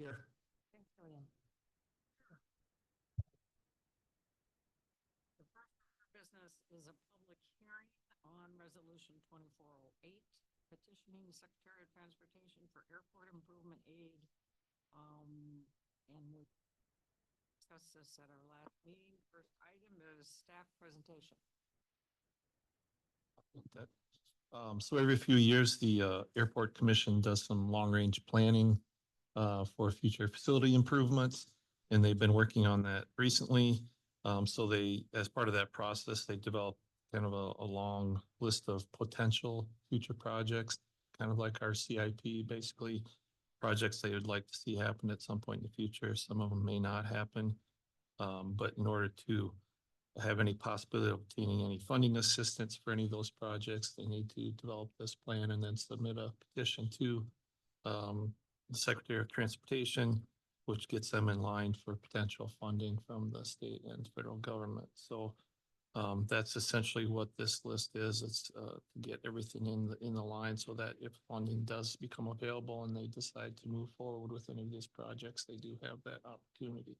Here. Thanks, Julian. The first order of business is a public hearing on Resolution 2408, petitioning the Secretary of Transportation for airport improvement aid. And we discussed this at our last meeting. First item is staff presentation. So every few years, the Airport Commission does some long-range planning for future facility improvements, and they've been working on that recently. So they, as part of that process, they developed kind of a long list of potential future projects, kind of like our CIP, basically projects they would like to see happen at some point in the future. Some of them may not happen, but in order to have any possibility of obtaining any funding assistance for any of those projects, they need to develop this plan and then submit a petition to the Secretary of Transportation, which gets them in line for potential funding from the state and federal government. So that's essentially what this list is. It's to get everything in the line so that if funding does become available and they decide to move forward with any of these projects, they do have that opportunity.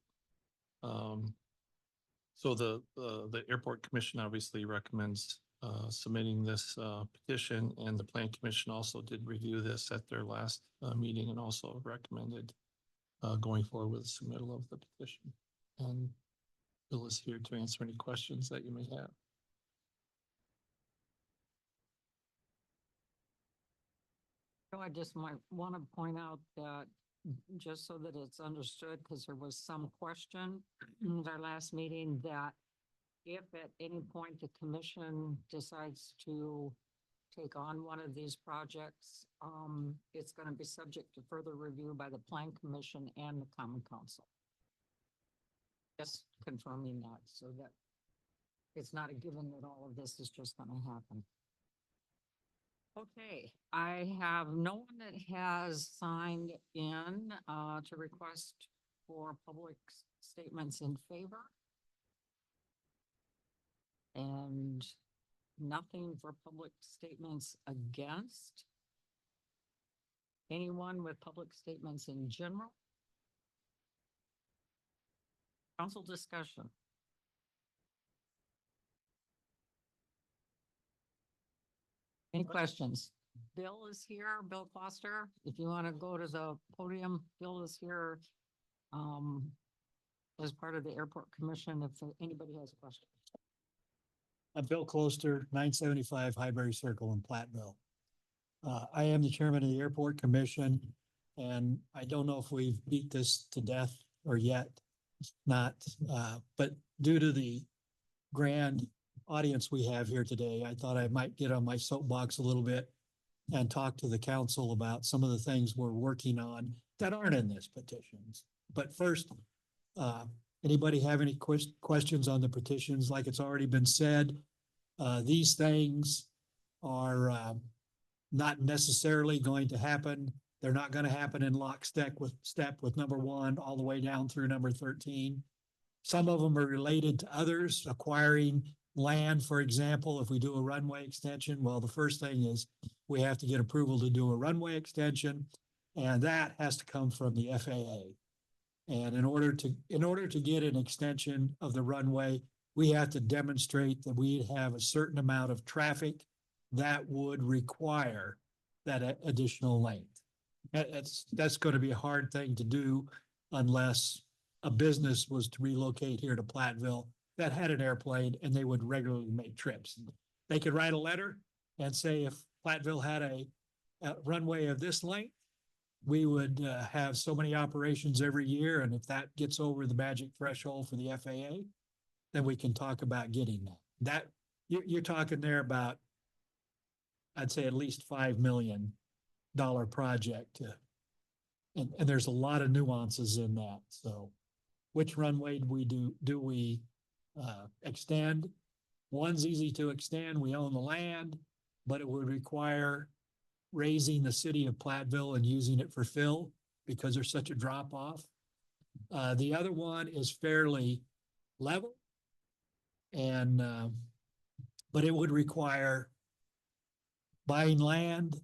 So the Airport Commission obviously recommends submitting this petition, and the Plan Commission also did review this at their last meeting and also recommended going forward with the submittal of the petition. And Bill is here to answer any questions that you may have. So I just might want to point out that just so that it's understood, because there was some question in our last meeting, that if at any point the commission decides to take on one of these projects, it's going to be subject to further review by the Plan Commission and the Common Council. Just confirming that so that it's not a given that all of this is just going to happen. Okay, I have no one that has signed in to request for public statements in favor. And nothing for public statements against. Anyone with public statements in general? Council discussion. Any questions? Bill is here, Bill Foster. If you want to go to the podium, Bill is here as part of the Airport Commission if anybody has a question. I'm Bill Closter, 975 Highbury Circle in Platteville. I am the chairman of the Airport Commission, and I don't know if we've beat this to death or yet not, but due to the grand audience we have here today, I thought I might get on my soapbox a little bit and talk to the council about some of the things we're working on that aren't in this petitions. But first, anybody have any questions on the petitions? Like it's already been said, these things are not necessarily going to happen. They're not going to happen in lockstep with number 1 all the way down through number 13. Some of them are related to others, acquiring land, for example. If we do a runway extension, well, the first thing is we have to get approval to do a runway extension, and that has to come from the FAA. And in order to get an extension of the runway, we have to demonstrate that we have a certain amount of traffic that would require that additional length. That's going to be a hard thing to do unless a business was to relocate here to Platteville that had an airplane and they would regularly make trips. They could write a letter and say if Platteville had a runway of this length, we would have so many operations every year. And if that gets over the magic threshold for the FAA, then we can talk about getting that. You're talking there about, I'd say at least $5 million project. And there's a lot of nuances in that. So which runway do we extend? One's easy to extend. We own the land, but it would require raising the city of Platteville and using it for fill because there's such a drop off. The other one is fairly level, and but it would require buying land,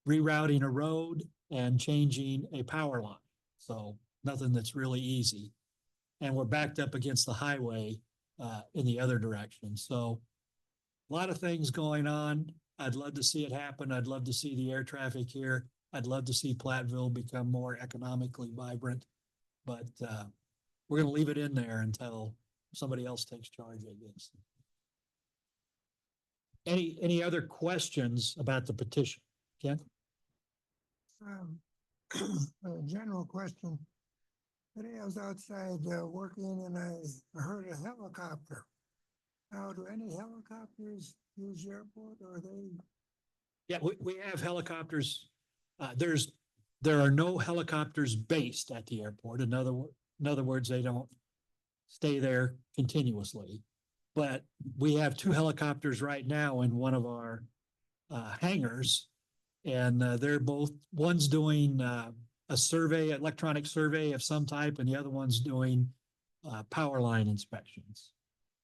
rerouting a road, and changing a power line. So nothing that's really easy. And we're backed up against the highway in the other direction. So a lot of things going on. I'd love to see it happen. I'd love to see the air traffic here. I'd love to see Platteville become more economically vibrant. But we're going to leave it in there until somebody else takes charge, I guess. Any other questions about the petition? Ken? A general question. Today I was outside working and I heard a helicopter. Now, do any helicopters use the airport or are they? Yeah, we have helicopters. There are no helicopters based at the airport. In other words, they don't stay there continuously. But we have two helicopters right now in one of our hangars. And they're both, one's doing a survey, electronic survey of some type, and the other one's doing power line inspections.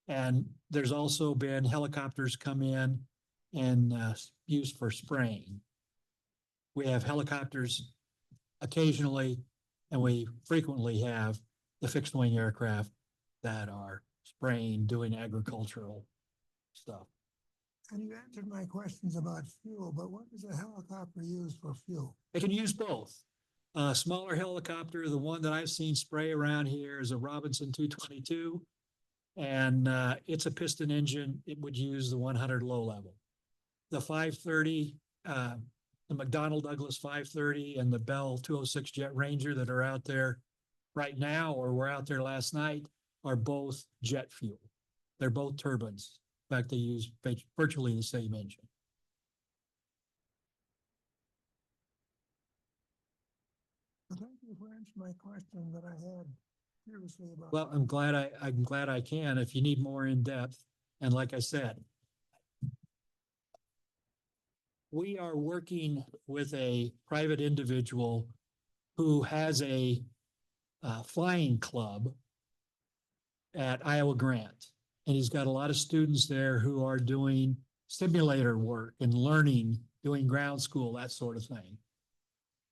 And there's also been helicopters come in and used for spraying. We have helicopters occasionally, and we frequently have the fixed wing aircraft that are spraying, doing agricultural stuff. And you answered my questions about fuel, but what does a helicopter use for fuel? They can use both. A smaller helicopter, the one that I've seen spray around here is a Robinson 222. And it's a piston engine. It would use the 100 low level. The 530, the McDonnell Douglas 530 and the Bell 206 Jet Ranger that are out there right now, or were out there last night, are both jet fuel. They're both turbines. In fact, they use virtually the same engine. Well, thank you for answering my question that I had previously about. Well, I'm glad I can if you need more in depth. And like I said, we are working with a private individual who has a flying club at Iowa Grant. And he's got a lot of students there who are doing simulator work and learning, doing ground school, that sort of thing.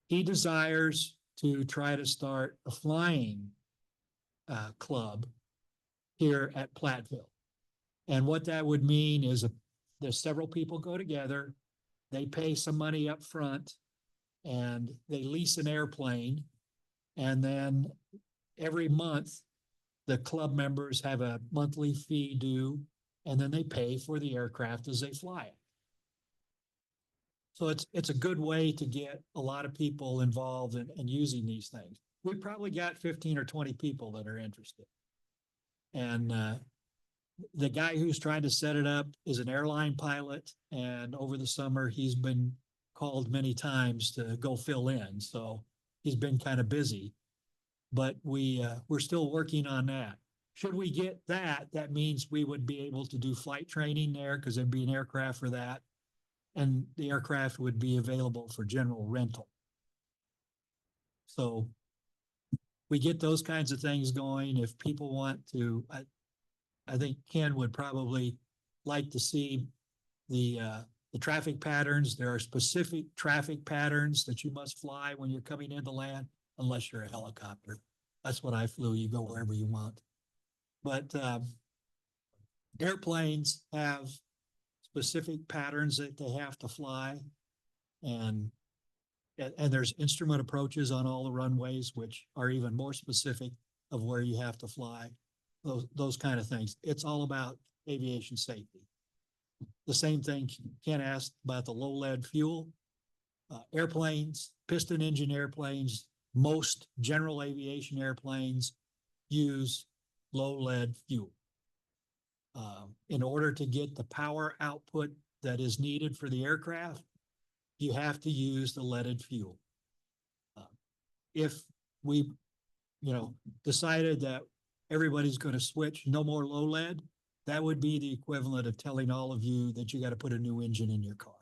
He desires to try to start a flying club here at Platteville. And what that would mean is there's several people go together, they pay some money up front, and they lease an airplane. And then every month, the club members have a monthly fee due, and then they pay for the aircraft as they fly it. So it's a good way to get a lot of people involved in using these things. We probably got 15 or 20 people that are interested. And the guy who's trying to set it up is an airline pilot. And over the summer, he's been called many times to go fill in. So he's been kind of busy. But we're still working on that. Should we get that, that means we would be able to do flight training there because there'd be an aircraft for that. And the aircraft would be available for general rental. So we get those kinds of things going. If people want to, I think Ken would probably like to see the traffic patterns. There are specific traffic patterns that you must fly when you're coming into land, unless you're a helicopter. That's what I flew. You go wherever you want. But airplanes have specific patterns that they have to fly. And there's instrument approaches on all the runways, which are even more specific of where you have to fly, those kind of things. It's all about aviation safety. The same thing Ken asked about the low lead fuel. Airplanes, piston engine airplanes, most general aviation airplanes use low lead fuel. In order to get the power output that is needed for the aircraft, you have to use the leaded fuel. If we, decided that everybody's going to switch no more low lead, that would be the equivalent of telling all of you that you got to put a new engine in your car.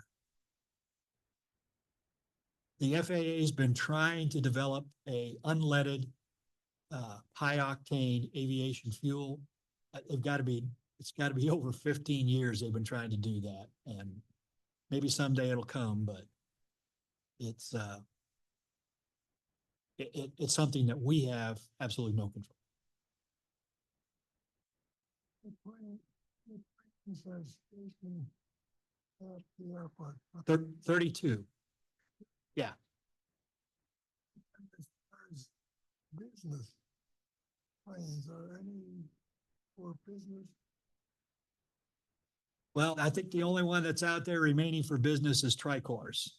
The FAA has been trying to develop a unleaded, high octane aviation fuel. It's got to be over 15 years they've been trying to do that. And maybe someday it'll come, but it's it's something that we have absolutely no control. The plane says station at the airport. 32. Yeah, As far as business planes or any for business, well, I think the only one that's out there remaining for business is Tricor's.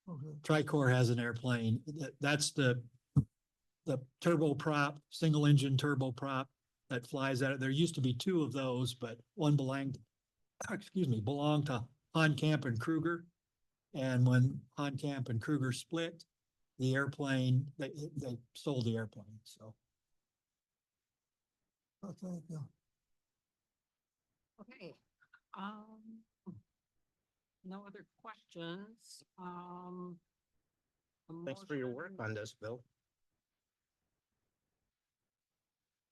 okay, Tricor has an airplane. That's the turboprop, single engine turboprop that flies out. There used to be two of those, but one belonged, belonged to Camp and Kruger. And when Camp and Kruger split, the airplane, they sold the airplane, so. oh, thank you. Okay, no other questions, a Thanks for your work motion on this, Bill. to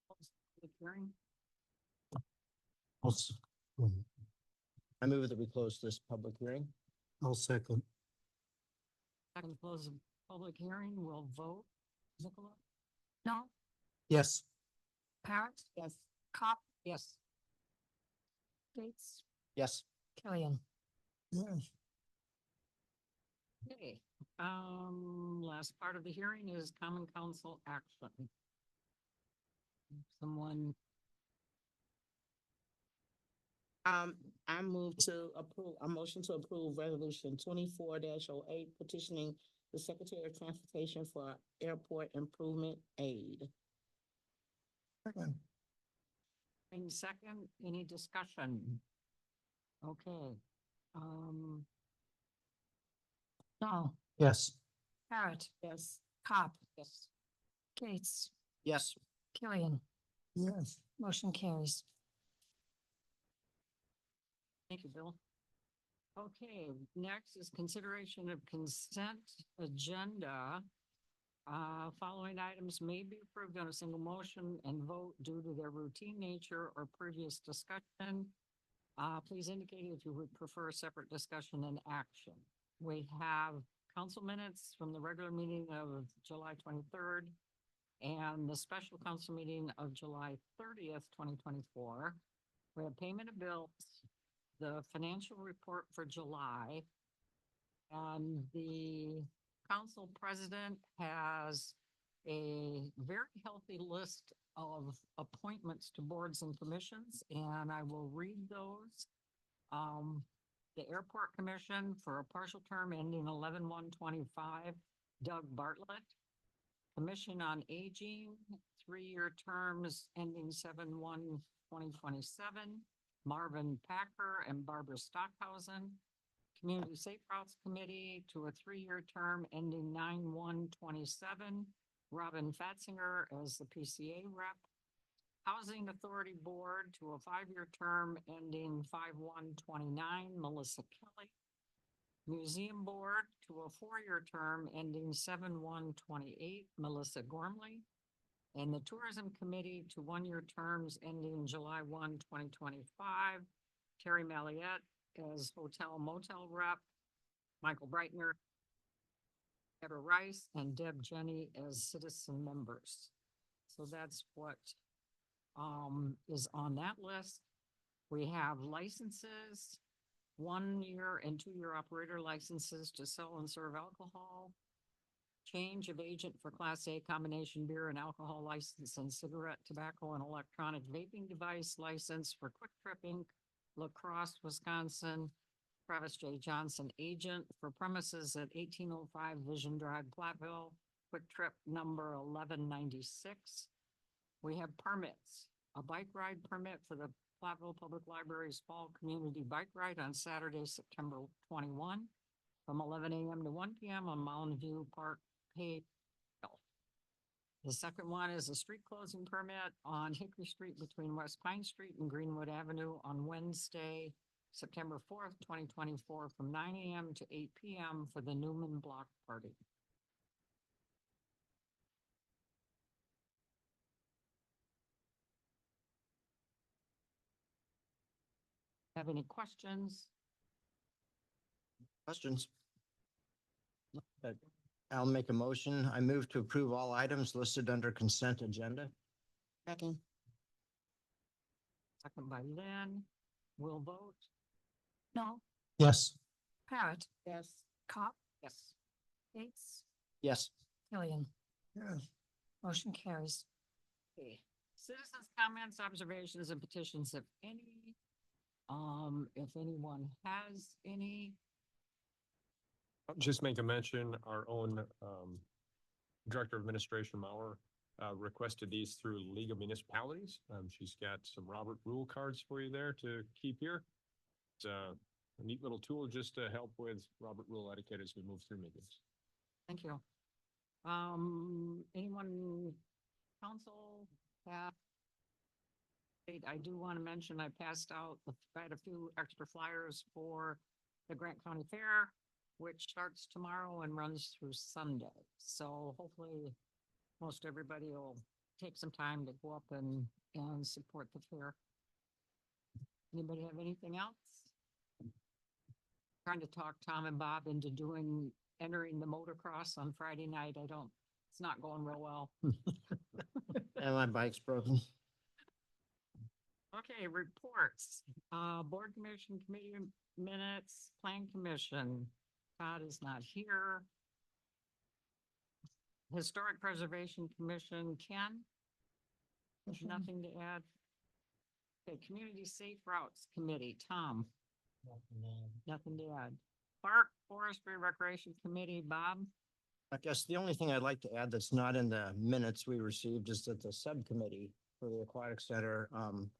close the hearing. I move that we close this public hearing. I'll second. Second to close the public hearing, we'll vote. Nicola? No? Yes. Parrot? Yes. Cop? Yes. Gates? Yes. Killian? Yes, Okay, last part of the hearing is common council action. Someone, I move to approve, a motion to approve resolution 24-08 petitioning the Secretary of Transportation for airport improvement aid. second, in second, any discussion? Okay, no. Yes. Parrot? Yes. Cop? Yes. Gates? Yes. Killian? yes, Motion carries. Thank you, Bill. Okay, next is consideration of consent agenda. Following items may be approved on a single motion and vote due to their routine nature or previous discussion. Please indicate if you would prefer separate discussion and action. We have council minutes from the regular meeting of July 23rd and the special council meeting of July 30th, 2024. We have payment of bills, the financial report for July, and the council president has a very healthy list of appointments to boards and commissions, and I will read those. The Airport Commission for a partial term ending 11/1/25, Doug Bartlett. Commission on Aging, 3-year terms ending 7/1/2027, Marvin Packer and Barbara Stockhausen. Community Safe Routes Committee to a 3-year term ending 9/1/27, Robin Fatzinger as the PCA rep. Housing Authority Board to a 5-year term ending 5/1/29, Melissa Kelly. Museum Board to a 4-year term ending 7/1/28, Melissa Gormley. And the Tourism Committee to 1-year terms ending July 1, 2025, Terry Malliette as Hotel Motel Rep, Michael Breitner, Deborah Rice, and Deb Jenny as citizen members. So that's what is on that list. We have licenses, 1-year and 2-year operator licenses to sell and serve alcohol. Change of agent for Class A combination beer and alcohol license and cigarette, tobacco, and electronic vaping device license for Quick Trip Inc., La Crosse, Wisconsin. Travis J. Johnson, agent for premises at 1805 Vision Drive, Platteville, Quick Trip number 1196. We have permits, a bike ride permit for the Platteville Public Library's Fall Community Bike Ride on Saturday, September 21, from 11 a.m. to 1 p.m. on Mountain View Park paved. The second one is a street closing permit on Hickory Street between West Pine Street and Greenwood Avenue on Wednesday, September 4th, 2024, from 9 a.m. to 8 p.m. for the Newman Block Party. Have any questions? Questions? I'll make a motion. I move to approve all items listed under consent agenda. Second. Second by Lynn. Will vote. No, Yes. Parrot, Yes. Cop, Yes. Gates, Yes. Killian, Yes, motion carries. Okay. Citizens' comments, observations, and petitions, if any. If anyone has any, I'll just make a mention, our own Director of Administration Mauer requested these through League of Municipalities. She's got some Robert Rule cards for you there to keep here. It's a neat little tool just to help with Robert Rule etiquette as we move through meetings. thank you. Anyone, council, staff? I do want to mention, I passed out, I had a few extra flyers for the Grant County Fair, which starts tomorrow and runs through Sunday. So hopefully most everybody will take some time to go up and support the fair. Anybody have anything else? Trying to talk Tom and Bob into entering the motocross on Friday night. It's not going real well. And my bike's broken. Okay, reports, board commission committee minutes, plan commission, Todd is not here. Historic Preservation Commission, Ken? Nothing to add? Okay, Community Safe Routes Committee, Tom, nothing to add. Park Forestry Recreation Committee, Bob? I guess the only thing I'd like to add that's not in the minutes we received is that the subcommittee for the aquatic center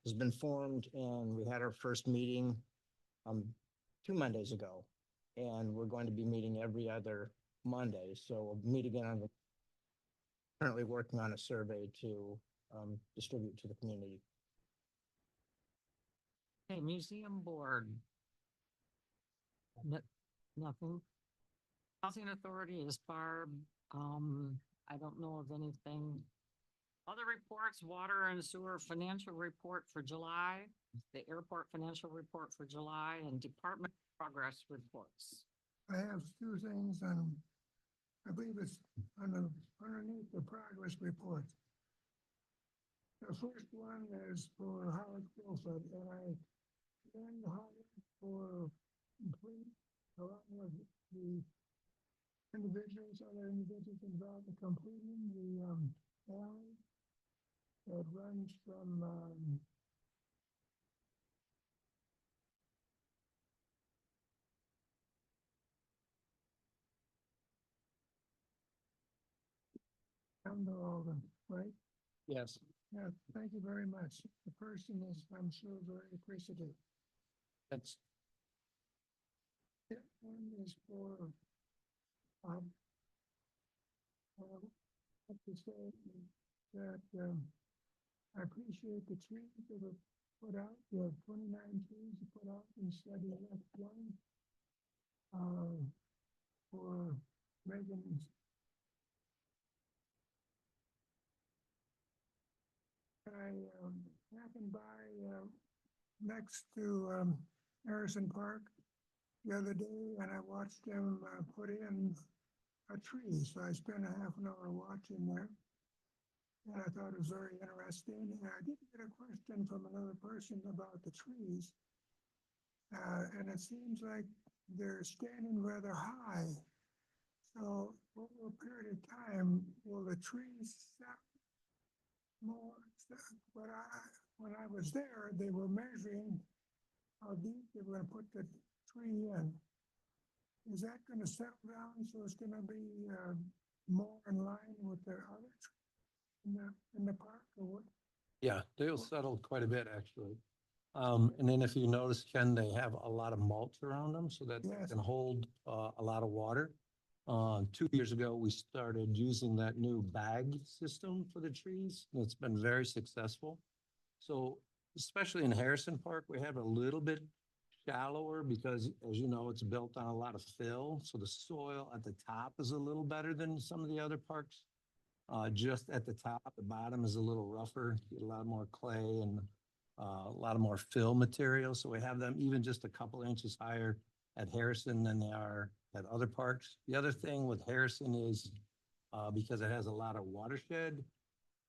has been formed, and we had our first meeting 2 Mondays ago. And we're going to be meeting every other Monday, so we'll meet again on currently working on a survey to distribute to the community. Okay, Museum Board. Nothing. Housing Authority is Barb. I don't know of anything. Other reports, water and sewer financial report for July, the airport financial report for July, and department progress reports. I have two things on, I believe it's underneath the progress report. The first one is for Howard Wilson, and I commend Howard for complete, along with the other individuals involved in completing the alley that runs from down to Alden, right? Yes. Yeah, thank you very much. The person is, I'm sure, very appreciative. That's Yeah, one is for, I have to say that, I appreciate the trees that were put out, the 29 trees you put out instead of left one. For Megan's. I, happened by, next to, Harrison Park the other day, and I watched them, put in a tree, so I spent a half an hour watching there. And I thought it was very interesting, and I did get a question from another person about the trees. And it seems like they're standing rather high. So over a period of time, will the trees stop more? But when I was there, they were measuring how deep they were gonna put the tree in. Is that gonna settle down, so it's gonna be, more in line with the other trees in the park, or what? Yeah, they'll settle quite a bit, actually. And then if you notice, Ken, they have a lot of mulch around them so that they Yes. can hold a lot of water. 2 years ago, we started using that new bag system for the trees, and it's been very successful. So especially in Harrison Park, we have a little bit shallower because, as you know, it's built on a lot of fill. So the soil at the top is a little better than some of the other parks. Just at the top, the bottom is a little rougher, get a lot more clay and a lot of more fill material. So we have them even just a couple inches higher at Harrison than they are at other parks. The other thing with Harrison is, because it has a lot of watershed.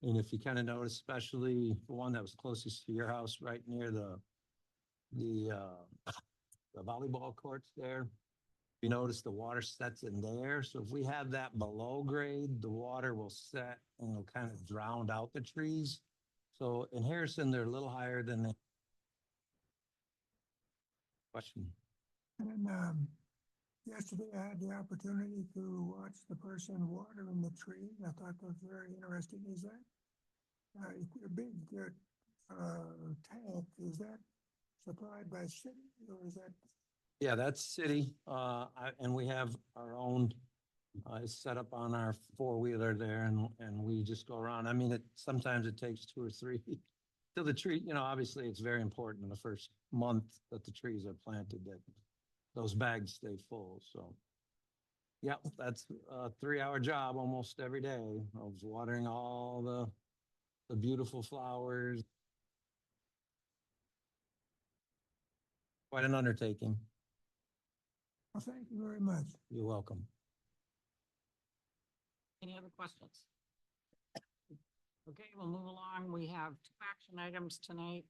And if you kind of notice, especially the one that was closest to your house, right near the volleyball courts there. You notice the water sets in there. So if we have that below grade, the water will set and it'll kind of drown out the trees. So in Harrison, they're a little higher than the question. And, yesterday I had the opportunity to watch the person watering the tree. I thought that was very interesting. Is that, a big, tank, is that supplied by city or is that? Yeah, that's city. And we have our own, it's set up on our four-wheeler there and we just go around. I mean, sometimes it takes 2 or 3 till the tree, obviously it's very important in the first month that the trees are planted, that those bags stay full. So, yeah, that's a 3-hour job almost every day. I was watering all the beautiful flowers. Quite an undertaking. Well, thank you very much. You're welcome. Any other questions? Okay, we'll move along. We have 2 action items tonight.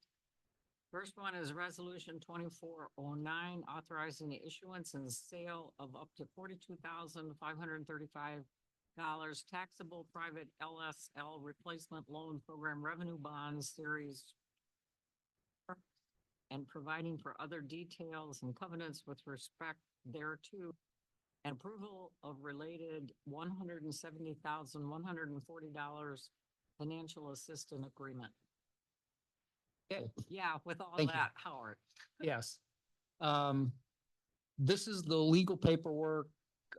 First one is resolution 2409, authorizing the issuance and sale of up to $42,535 taxable private LSL replacement loan program revenue bonds series and providing for other details and covenants with respect thereto, and approval of related $170,140 financial assistance agreement. Yeah, with all Thank you. that, Howard. Yes. This is the legal paperwork,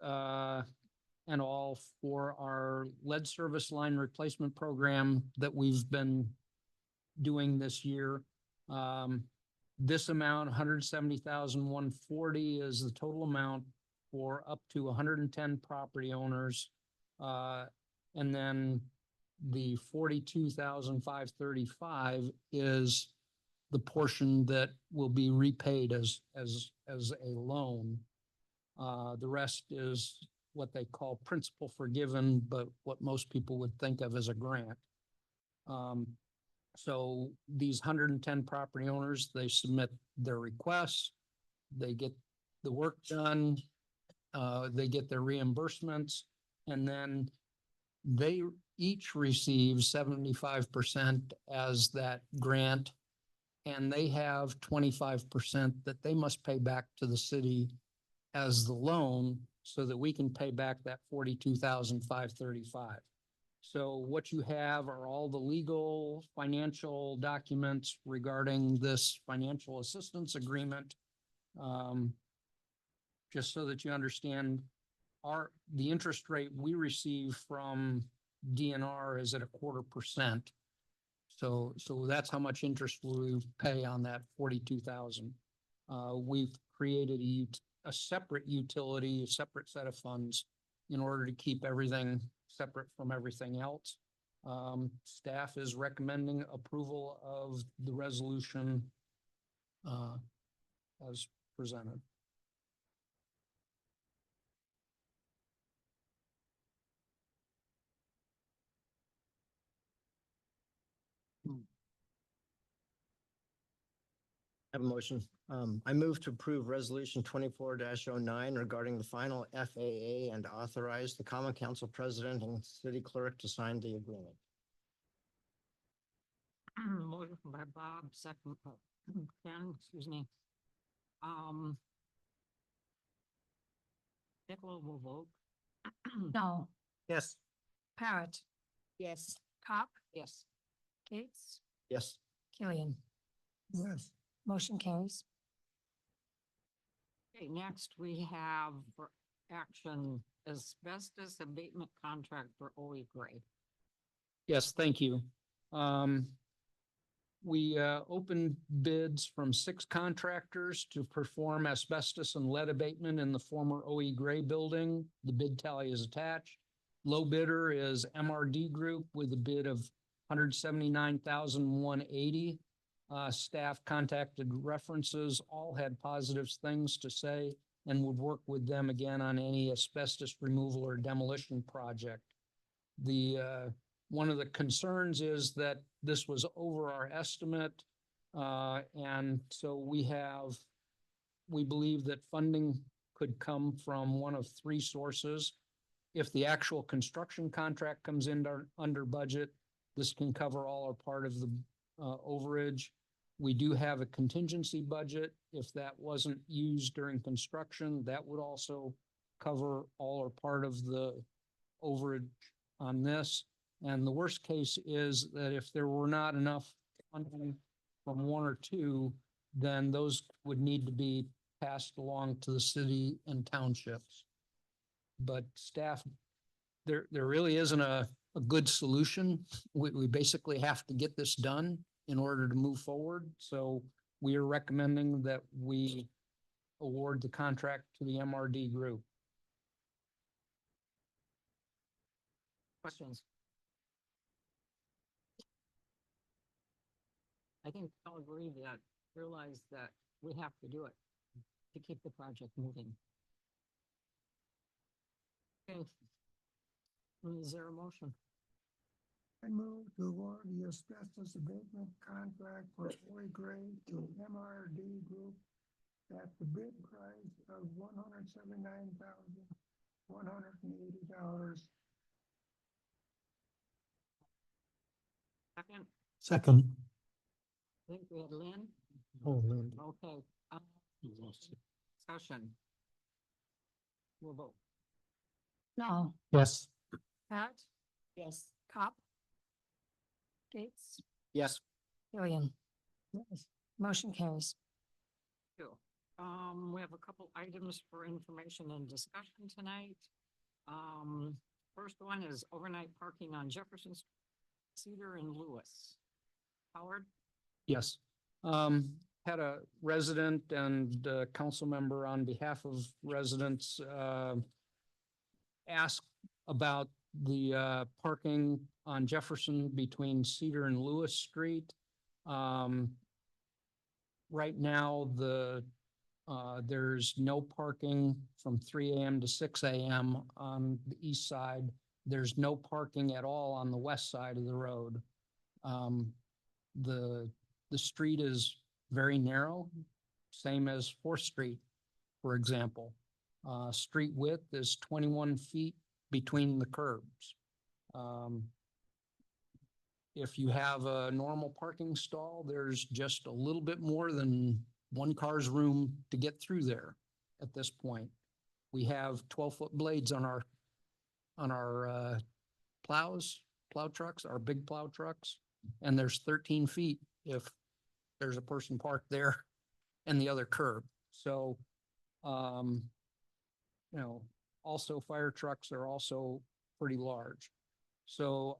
and all for our lead service line replacement program that we've been doing this year. This amount, 170,140, is the total amount for up to 110 property owners. And then the 42,535 is the portion that will be repaid as a loan. The rest is what they call principal forgiven, but what most people would think of as a grant. So these 110 property owners, they submit their requests, they get the work done, they get their reimbursements, and then they each receive 75% as that grant, and they have 25% that they must pay back to the city as the loan so that we can pay back that 42,535. So what you have are all the legal financial documents regarding this financial assistance agreement. Just so that you understand, the interest rate we receive from DNR is at 0.25%. So that's how much interest we pay on that 42,000. We've created a separate utility, a separate set of funds in order to keep everything separate from everything else. Staff is recommending approval of the resolution as presented. I have a motion. I move to approve resolution 24-09 regarding the final FAA and authorize the common council president and city clerk to sign the agreement. Motion by Bob, second, Ken, excuse me. Nicola will vote. No. Yes. Parrot, Yes. Cop, Yes. Gates, Yes. Killian. Yes, Motion carries. Okay, next we have for action asbestos abatement contract for OE Gray. Yes, thank you. We opened bids from 6 contractors to perform asbestos and lead abatement in the former OE Gray building. The bid tally is attached. Low bidder is MRD Group with a bid of $179,180. Staff contacted references, all had positive things to say. and would work with them again on any asbestos removal or demolition project. One of the concerns is that this was over our estimate. And so we believe that funding could come from one of three sources. If the actual construction contract comes in under budget, this can cover all or part of the overage. We do have a contingency budget. If that wasn't used during construction, that would also cover all or part of the overage on this. And the worst case is that if there were not enough funding from one or two, then those would need to be passed along to the city and townships. But staff, there really isn't a good solution. We basically have to get this done in order to move forward. So we are recommending that we award the contract to the MRD group. Questions? I think I'll agree that, realize that we have to do it to keep the project moving. Okay. Is there a motion? I move to award the asbestos abatement contract for Boy Gray to MRD Group at the bid price of $179,180. Second, Second. I think we had Lynn. Oh, Lynn. Okay. Discussion. We'll vote. No. Yes. Parrot, Yes. Cop. Gates, Yes. Killian. Yes. Motion carries. Two. We have a couple items for information and discussion tonight. First one is overnight parking on Jefferson Street, Cedar and Lewis. Howard? Yes. Had a resident and council member on behalf of residents ask about the parking on Jefferson between Cedar and Lewis Street. Right now, there's no parking from 3 a.m. to 6 a.m. on the east side. There's no parking at all on the west side of the road. The street is very narrow, same as 4th Street, for example. Street width is 21 feet between the curbs. If you have a normal parking stall, there's just a little bit more than one car's room to get through there at this point. We have 12-foot blades on our plow trucks, our big plow trucks, and there's 13 feet if there's a person parked there and the other curb. So, also fire trucks are also pretty large. So,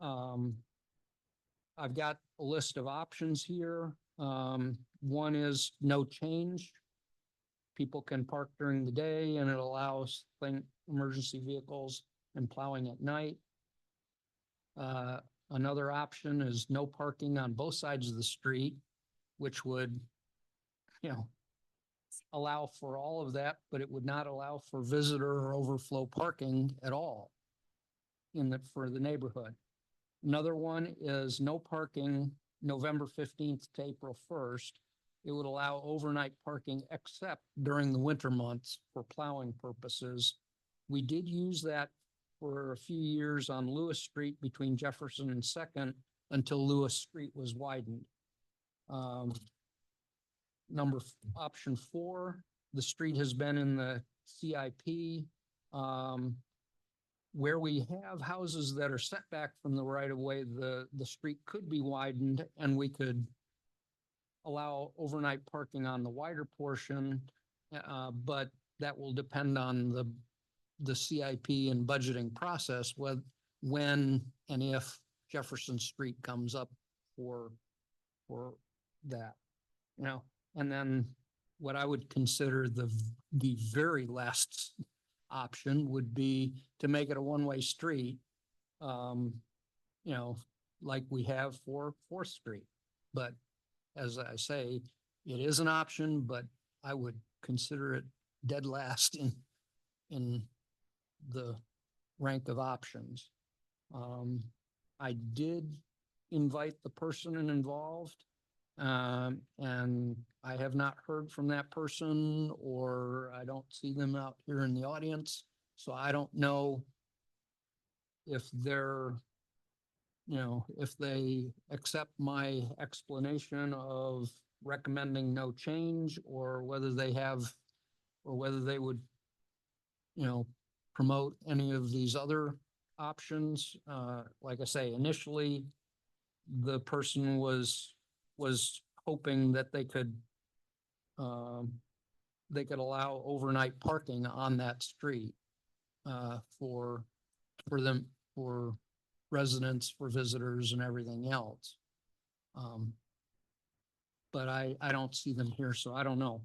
I've got a list of options here. One is no change. People can park during the day and it allows emergency vehicles and plowing at night. Another option is no parking on both sides of the street, which would, allow for all of that, but it would not allow for visitor or overflow parking at all for the neighborhood. Another one is no parking November 15th to April 1st. It would allow overnight parking except during the winter months for plowing purposes. We did use that for a few years on Lewis Street between Jefferson and 2nd until Lewis Street was widened. Option 4, the street has been in the CIP. Where we have houses that are set back from the right of way, the street could be widened and we could allow overnight parking on the wider portion. But that will depend on the CIP and budgeting process when and if Jefferson Street comes up for that, and then what I would consider the very last option would be to make it a one-way street, like we have for 4th Street. But as I say, it is an option, but I would consider it dead last in the rank of options. I did invite the person involved. And I have not heard from that person, or I don't see them out here in the audience. So I don't know if they're, if they accept my explanation of recommending no change, or whether they have, or whether they would, promote any of these other options. Like I say, initially, the person was hoping that they could allow overnight parking on that street for them, for residents, for visitors and everything else. But I don't see them here, so I don't know.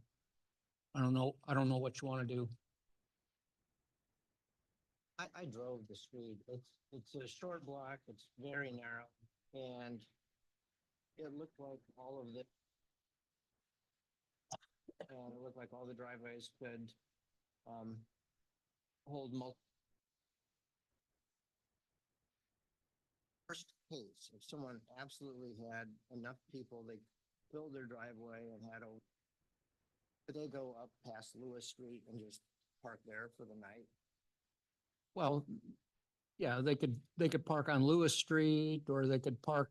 I don't know what you want to do. I drove the street. It's a short block. It's very narrow, and it looked like all of the it looked like all the driveways could hold multiple. Worst case, if someone absolutely had enough people, they build their driveway and had a, could they go up past Lewis Street and just park there for the night? Well, yeah, they could park on Lewis Street, or they could park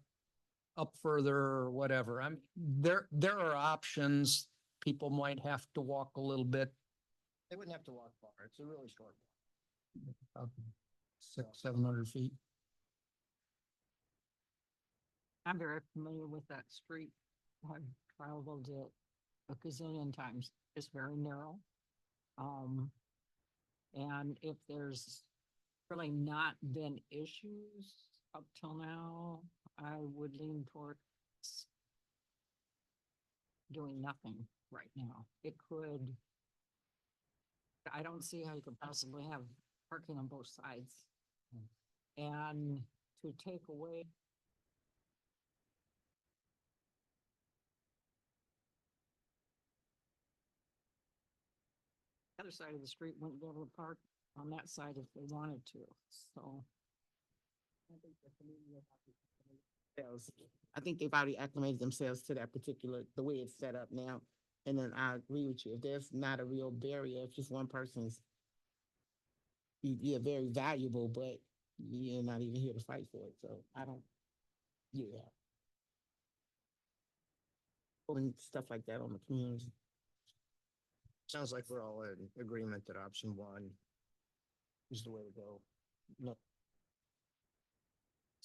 up further or whatever. There are options. People might have to walk a little bit, They wouldn't have to walk far. It's a really short block. about 600-700 feet. I'm very familiar with that street. I've traveled it a gazillion times. It's very narrow. And if there's really not been issues up till now, I would lean towards doing nothing right now. It could, I don't see how you could possibly have parking on both sides. And to take away the other side of the street, wouldn't be able to park on that side if they wanted to, so. Sales. I think they've already acclimated themselves to that particular, the way it's set up now. And then I agree with you. If there's not a real barrier, if just one person's, you're very valuable, but you're not even here to fight for it. So I don't, yeah. Putting stuff like that on the community. Sounds like we're all in agreement that option one is the way to go. No,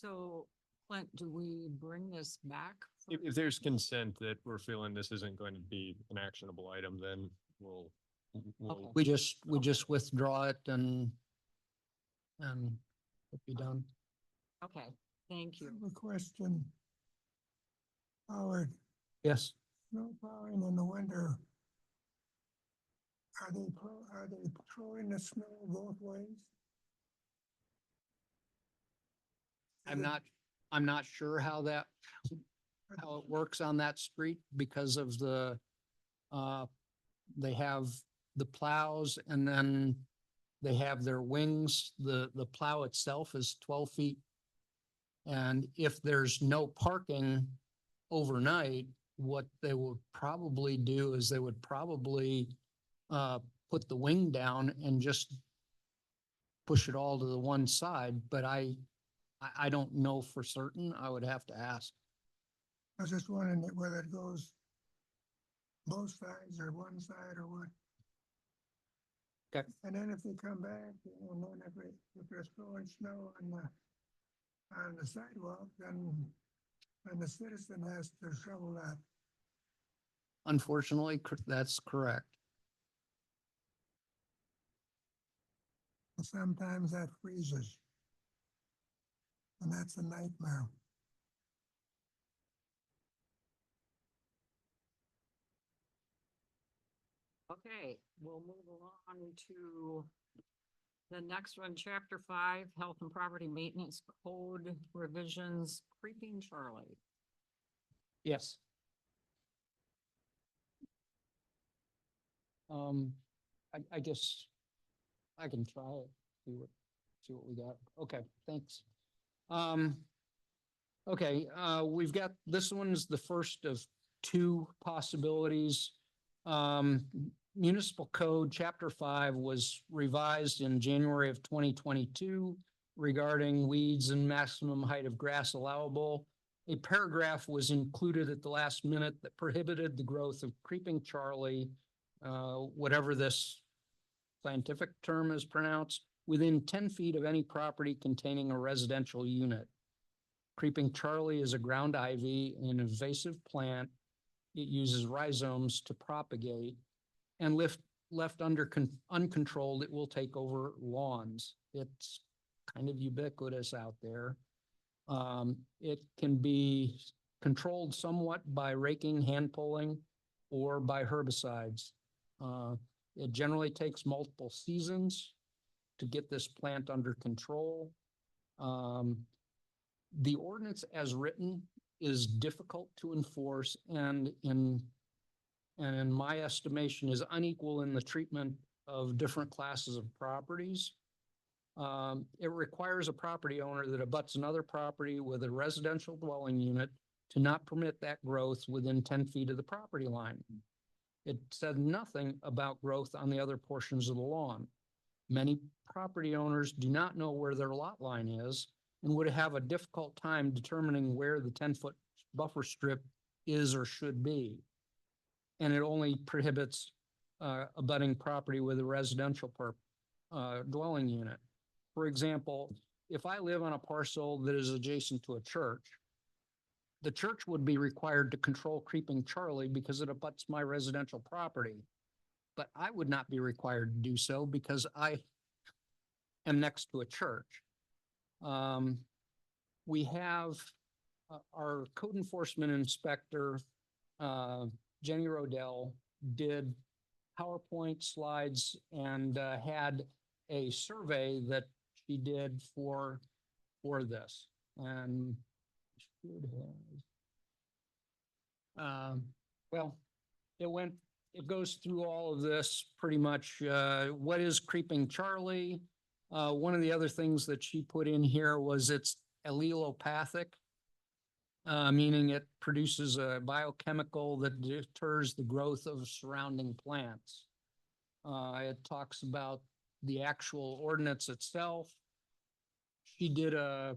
So, Clint, do we bring this back? If there's consent that we're feeling this isn't going to be an actionable item, then we'll Okay. We just withdraw it and it'll be done. Okay, thank I you. have a question. Howard, Yes. snow plowing in the winter. Are they throwing the snow both ways? I'm not sure how it works on that street because of they have the plows, and then they have their wings. The plow itself is 12 feet. And if there's no parking overnight, what they would probably do is they would probably put the wing down and just push it all to the one side, but I don't know for certain. I would have to ask. I was just wondering whether it goes both sides or one side or what. Okay. And then if they come back, and then if they're throwing snow on the sidewalk, then the citizen has to shovel that. Unfortunately, that's correct. Sometimes that freezes. And that's a nightmare. Okay, we'll move along to the next one, chapter 5, Health and Property Maintenance Code Revisions, Creeping Charlie. Yes. I guess I can try it, see what we got. Okay, thanks. Okay, we've got, this one's the first of two possibilities. Municipal Code, Chapter 5 was revised in January of 2022 regarding weeds and maximum height of grass allowable. A paragraph was included at the last minute that prohibited the growth of creeping Charlie, whatever this scientific term is pronounced, within 10 feet of any property containing a residential unit. Creeping Charlie is a ground ivy, an invasive plant. It uses rhizomes to propagate, and left uncontrolled, it will take over lawns. It's kind of ubiquitous out there. It can be controlled somewhat by raking, hand pulling, or by herbicides. It generally takes multiple seasons to get this plant under control. The ordinance as written is difficult to enforce and in my estimation is unequal in the treatment of different classes of properties. It requires a property owner that abuts another property with a residential dwelling unit to not permit that growth within 10 feet of the property line. It said nothing about growth on the other portions of the lawn. Many property owners do not know where their lot line is and would have a difficult time determining where the 10-foot buffer strip is or should be. And it only prohibits abutting property with a residential dwelling unit. For example, if I live on a parcel that is adjacent to a church, the church would be required to control creeping Charlie because it abuts my residential property. But I would not be required to do so because I am next to a church. We have our code enforcement inspector, Jenny Rodell, did PowerPoint slides and had a survey that she did for this. And should have, well, it goes through all of this pretty much. What is creeping Charlie? One of the other things that she put in here was it's allelopathic, meaning it produces a biochemical that deters the growth of surrounding plants. It talks about the actual ordinance itself. She did a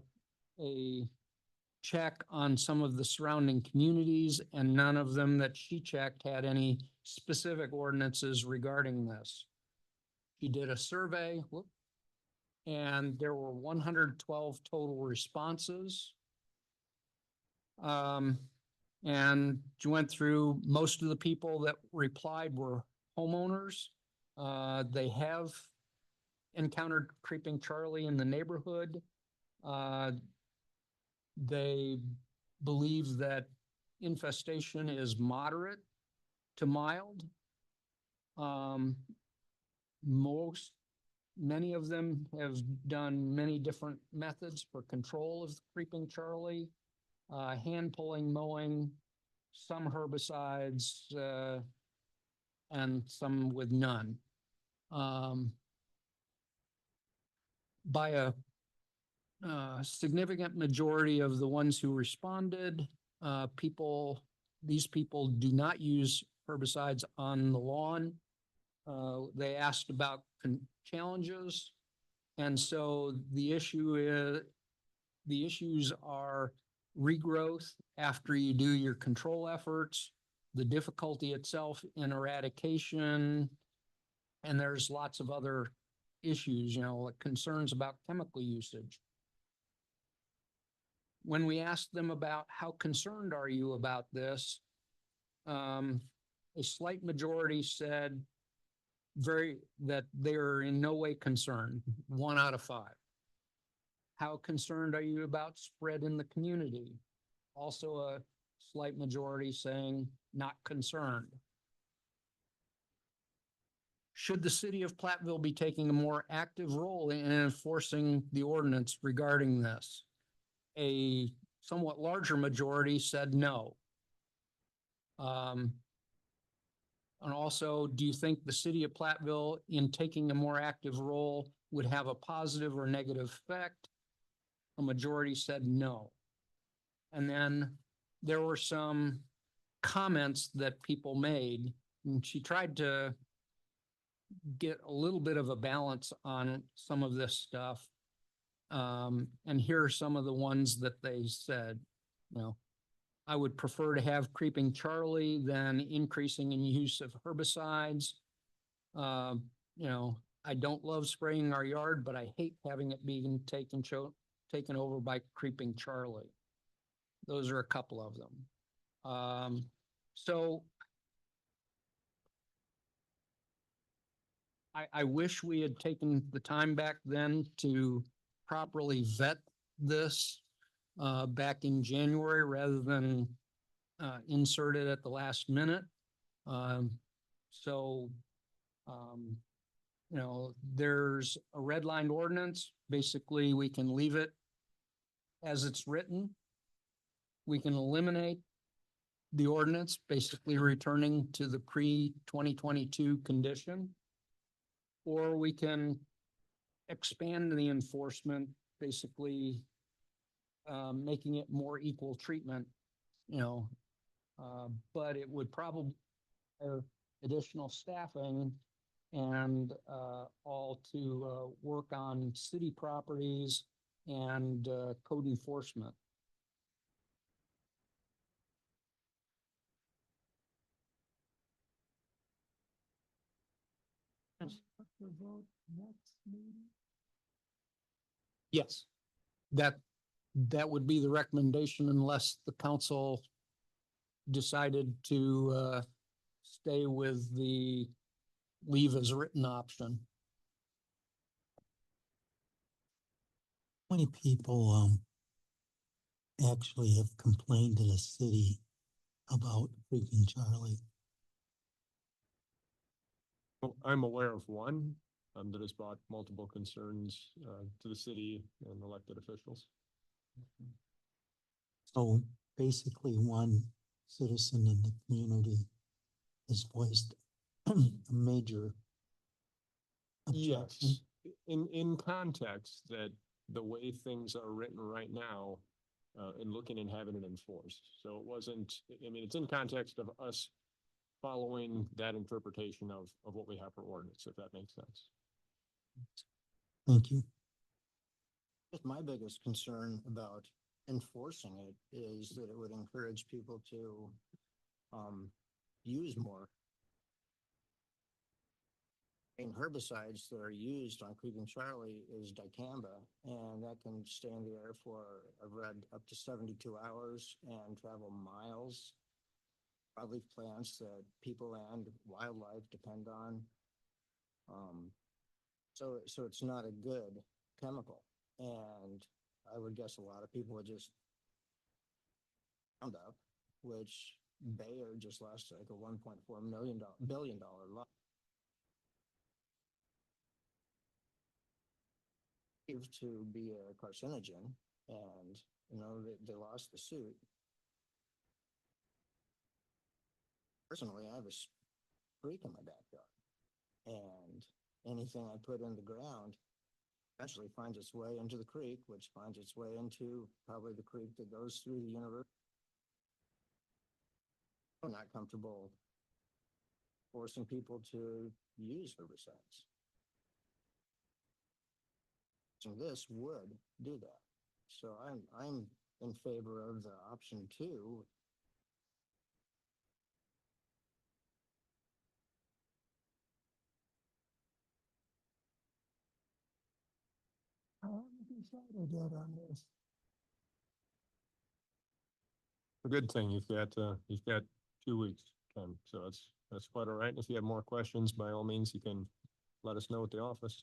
check on some of the surrounding communities, and none of them that she checked had any specific ordinances regarding this. She did a survey, and there were 112 total responses. And she went through, most of the people that replied were homeowners. They have encountered creeping Charlie in the neighborhood. They believe that infestation is moderate to mild. Many of them have done many different methods for control of creeping Charlie, hand pulling, mowing, some herbicides, and some with none. By a significant majority of the ones who responded, these people do not use herbicides on the lawn. They asked about challenges, and so the issues are regrowth after you do your control efforts, the difficulty itself in eradication, and there's lots of other issues, like concerns about chemical usage. When we asked them about how concerned are you about this, a slight majority said that they're in no way concerned, 1 out of 5. How concerned are you about spread in the community? Also a slight majority saying not concerned. Should the city of Platteville be taking a more active role in enforcing the ordinance regarding this? A somewhat larger majority said no. And also, do you think the city of Platteville, in taking a more active role, would have a positive or negative effect? A majority said no. And then there were some comments that people made, and she tried to get a little bit of a balance on some of this stuff. And here are some of the ones that they said, you know, I would prefer to have creeping Charlie than increasing in use of herbicides. You know, I don't love spraying our yard, but I hate having it being taken over by creeping Charlie. Those are a couple of them. So I wish we had taken the time back then to properly vet this back in January rather than insert it at the last minute. So, you know, there's a redlined ordinance. Basically, we can leave it as it's written. We can eliminate the ordinance, basically returning to the pre-2022 condition. Or we can expand the enforcement, basically making it more equal treatment, you know. But it would probably require additional staffing and all to work on city properties and code enforcement. The vote next meeting. Yes, that would be the recommendation unless the council decided to stay with the leave as written option. How many people actually have complained to the city about freaking Charlie? Well, I'm aware of one that has brought multiple concerns to the city and elected officials. So basically, one citizen in the community has voiced a major objection. Yes, in context that the way things are written right now, and looking and having it enforced. So it wasn't, I mean, it's in context of us following that interpretation of what we have for ordinance, if that makes sense. Thank you. Just my biggest concern about enforcing it is that it would encourage people to use more. And herbicides that are used on creeping Charlie is dicamba, and that can stay in the air for, I've read, up to 72 hours and travel miles. Broadleaf plants that people and wildlife depend on. So it's not a good chemical, and I would guess a lot of people would just Roundup, which Bayer just lost like a $1.4 billion loss. To be a carcinogen, and you know they lost the suit. Personally, I have a creek in my backyard, and anything I put in the ground eventually finds its way into the creek, which finds its way into probably the creek that goes through the university. I'm not comfortable forcing people to use herbicides. So this would do that. So I'm in favor of the option 2. How have you decided yet on this? A good thing, you've got 2 weeks, Ken, so that's quite all right. And if you have more questions, by all means, you can let us know at the office.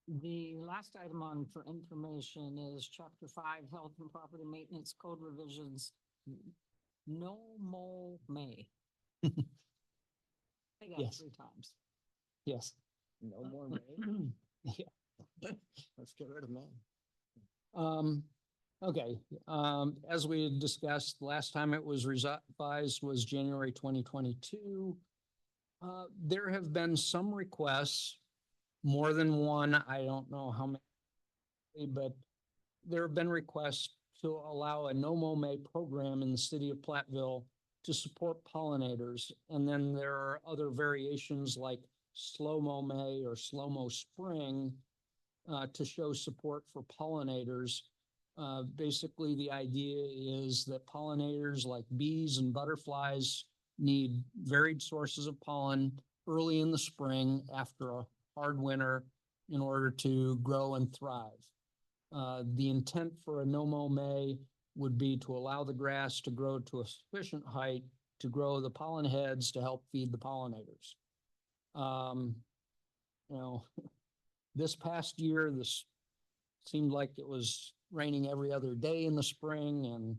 The last item on for information is chapter 5, health and property maintenance code revisions. No mow May. I got it Yes. 3 times. Yes. No more May. Yeah. Let's get rid of May. Okay, as we had discussed, last time it was revised was January 2022. There have been some requests, more than one, I don't know how many, but there have been requests to allow a no mow May program in the city of Platteville to support pollinators. And then there are other variations like slow mo May or slow mo spring to show support for pollinators. Basically, the idea is that pollinators like bees and butterflies need varied sources of pollen early in the spring after a hard winter in order to grow and thrive. The intent for a no-mow May would be to allow the grass to grow to a sufficient height to grow the pollen heads to help feed the pollinators. You know, this past year, this seemed like it was raining every other day in the spring and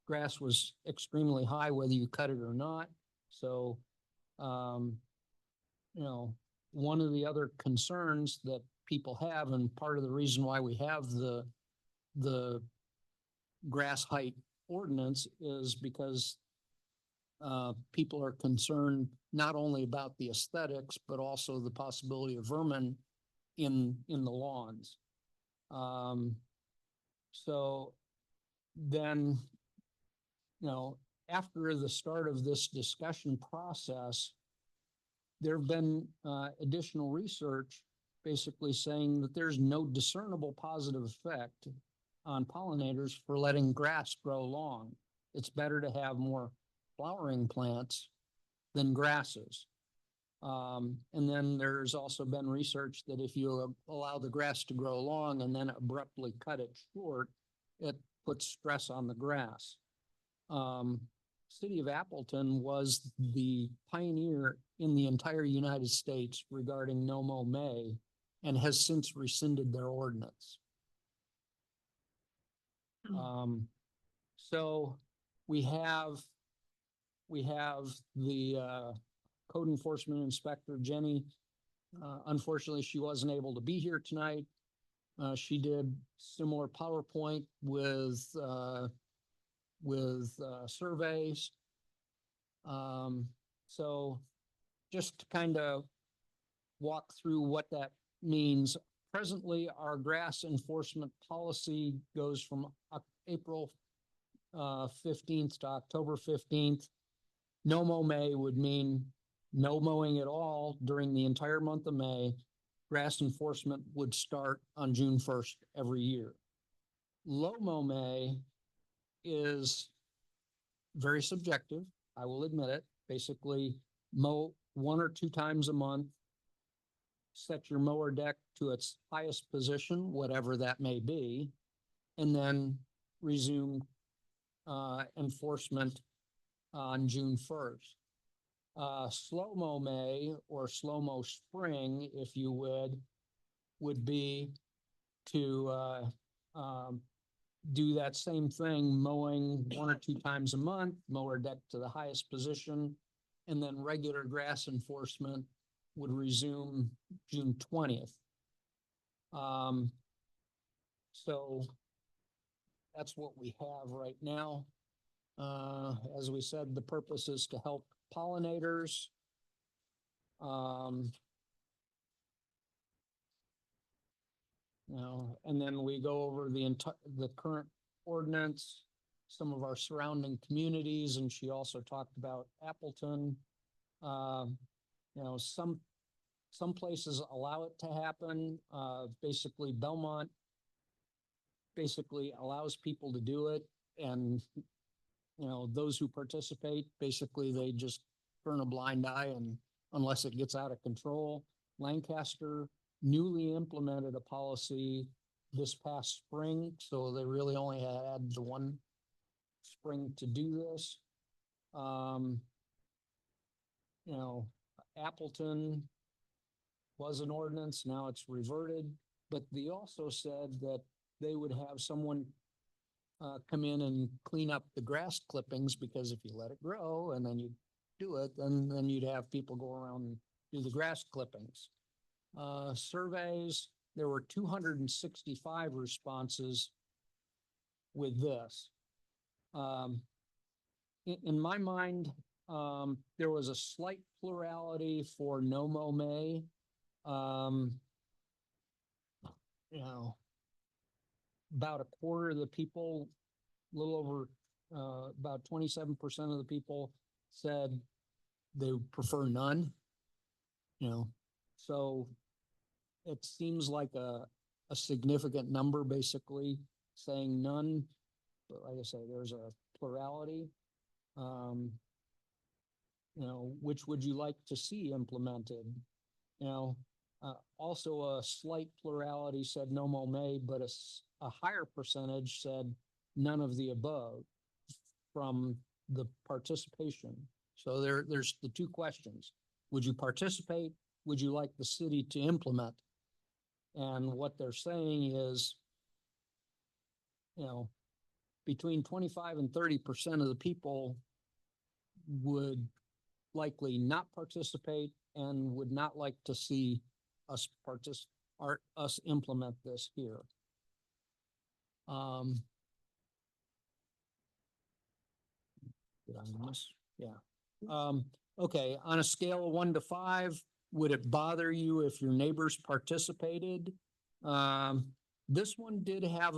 grass was extremely high, whether you cut it or not. So, you know, one of the other concerns that people have, and part of the reason why we have the grass height ordinance is because people are concerned not only about the aesthetics, but also the possibility of vermin in the lawns. So then, you know, after the start of this discussion process, there have been additional research basically saying that there's no discernible positive effect on pollinators for letting grass grow long. It's better to have more flowering plants than grasses. And then there's also been research that if you allow the grass to grow long and then abruptly cut it short, it puts stress on the grass. City of Appleton was the pioneer in the entire United States regarding no mow May and has since rescinded their ordinance. So we have the code enforcement inspector, Jenny. Unfortunately, she wasn't able to be here tonight. She did similar PowerPoint with surveys. So just to kind of walk through what that means. Presently, our grass enforcement policy goes from April 15th to October 15th. No mow May would mean no mowing at all during the entire month of May. Grass enforcement would start on June 1st every year. Low mow May is very subjective, I will admit it. Basically, mow 1 or 2 times a month, set your mower deck to its highest position, whatever that may be, and then resume enforcement on June 1st. Slow mow May or slow mow spring, if you would be to do that same thing, mowing 1 or 2 times a month, mower deck to the highest position, and then regular grass enforcement would resume June 20th. So that's what we have right now. As we said, the purpose is to help pollinators. You know, and then we go over the current ordinance, some of our surrounding communities, and she also talked about Appleton. You know, some places allow it to happen. Basically, Belmont basically allows people to do it, and you know, those who participate, basically they just turn a blind eye and unless it gets out of control. Lancaster newly implemented a policy this past spring, so they really only had the one spring to do this. You know, Appleton was an ordinance, now it's reverted, but they also said that they would have someone come in and clean up the grass clippings, because if you let it grow and then you do it, then you'd have people go around and do the grass clippings. Surveys, there were 265 responses with this. In my mind, there was a slight plurality for no mow may. You know, about a quarter of the people, a little over, about 27% of the people said they prefer none. You know, so it seems like a significant number basically saying none. But like I say, there's a plurality. You know, which would you like to see implemented? You know, also a slight plurality said no mow may, but a higher percentage said none of the above from the participation. So there's the two questions. Would you participate? Would you like the city to implement? And what they're saying is, you know, between 25 and 30% of the people would likely not participate and would not like to see us us implement this here. Did I miss? Yeah. Okay, on a scale of 1 to 5, would it bother you if your neighbors participated? This one did have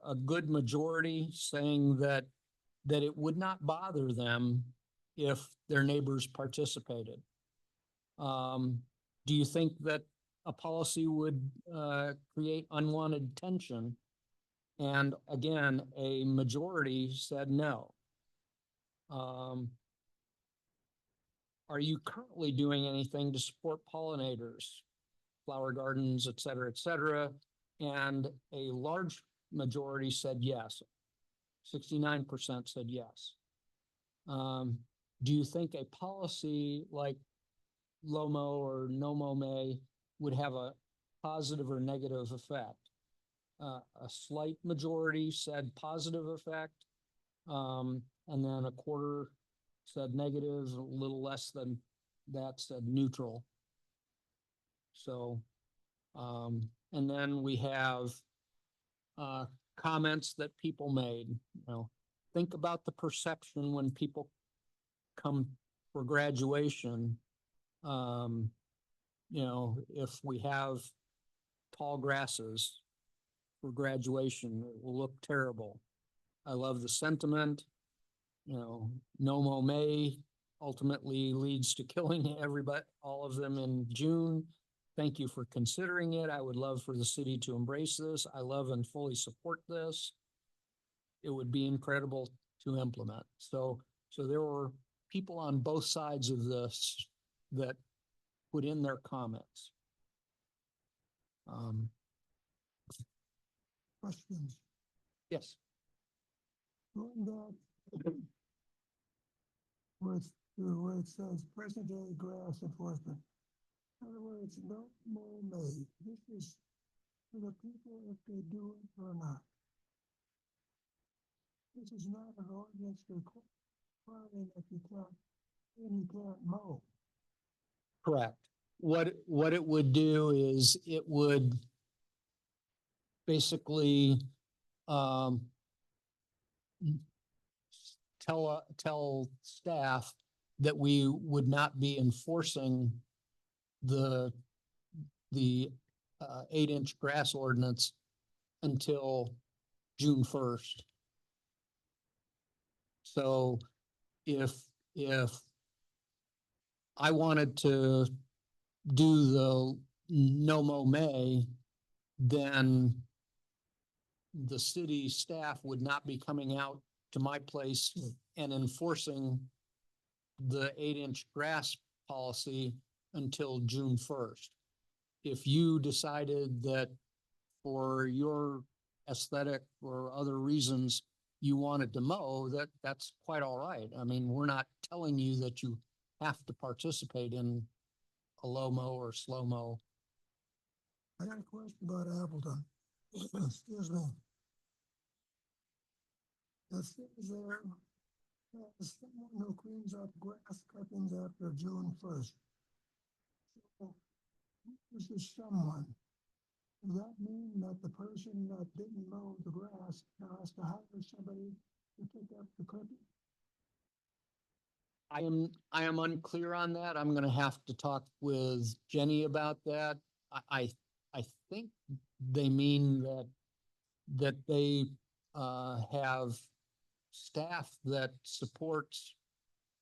a good majority saying that it would not bother them if their neighbors participated. Do you think that a policy would create unwanted tension? And again, a majority said no. Are you currently doing anything to support pollinators, flower gardens, et cetera, et cetera? And a large majority said yes. 69% said yes. Do you think a policy like low-mow or no-mow may would have a positive or negative effect? A slight majority said positive effect, and then a quarter said negative, a little less than that said neutral. So, and then we have comments that people made. You know, think about the perception when people come for graduation. You know, if we have tall grasses for graduation, it will look terrible. I love the sentiment. You know, no mow may ultimately leads to killing everybody, all of them in June. Thank you for considering it. I would love for the city to embrace this. I love and fully support this. It would be incredible to implement. So there were people on both sides of this that put in their comments. Questions? Yes. Going back with where it says present day grass enforcement. In other words, no mow may. This is for the people if they do it or not. This is not an ordinance requiring that you can't mow. Correct. What it would do is it would basically tell staff that we would not be enforcing the 8-inch grass ordinance until June 1st. So if I wanted to do the no mow may, then the city staff would not be coming out to my place and enforcing the 8-inch grass policy until June 1st. If you decided that for your aesthetic or other reasons you wanted to mow, that's quite all right. I mean, we're not telling you that you have to participate in a low mow or slow mow. I got a question about Appleton. Excuse me. It says there, someone who cleans up grass cuttings after June 1st. So, who is this someone? Does that mean that the person that didn't mow the grass now has to hire somebody to pick up the clipping? I am unclear on that. I'm gonna have to talk with Jenny about that. I think they mean that they, have staff that supports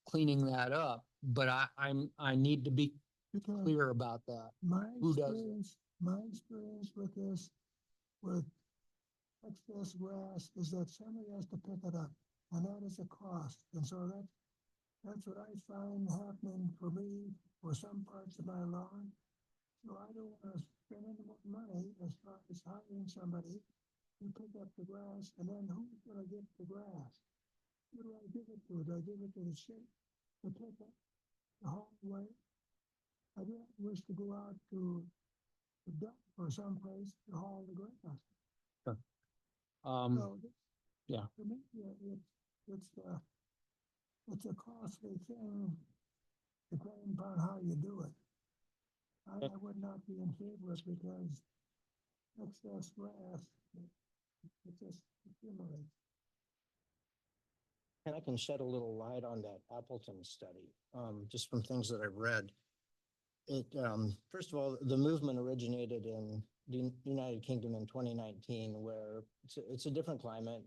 cleaning that up, but I need to be Because clear about that. my Who does it? experience with this, with excess grass is that somebody has to pick it up, and that is a cost. And so that's what I find happening for me for some parts of my lawn. So I don't want to spend any more money as far as hiring somebody to pick up the grass, and then who's gonna get the grass? Who do I give it to? Do I give it to the state to pick up the whole way? I don't wish to go out to the dump or someplace to haul the grass. So, yeah. for me, it's a costly thing depending upon how you do it. I would not be in favor of it because excess grass, it just accumulates. And I can shed a little light on that Appleton study, just from things that I've read. It, first of all, the movement originated in the United Kingdom in 2019, where it's a different climate.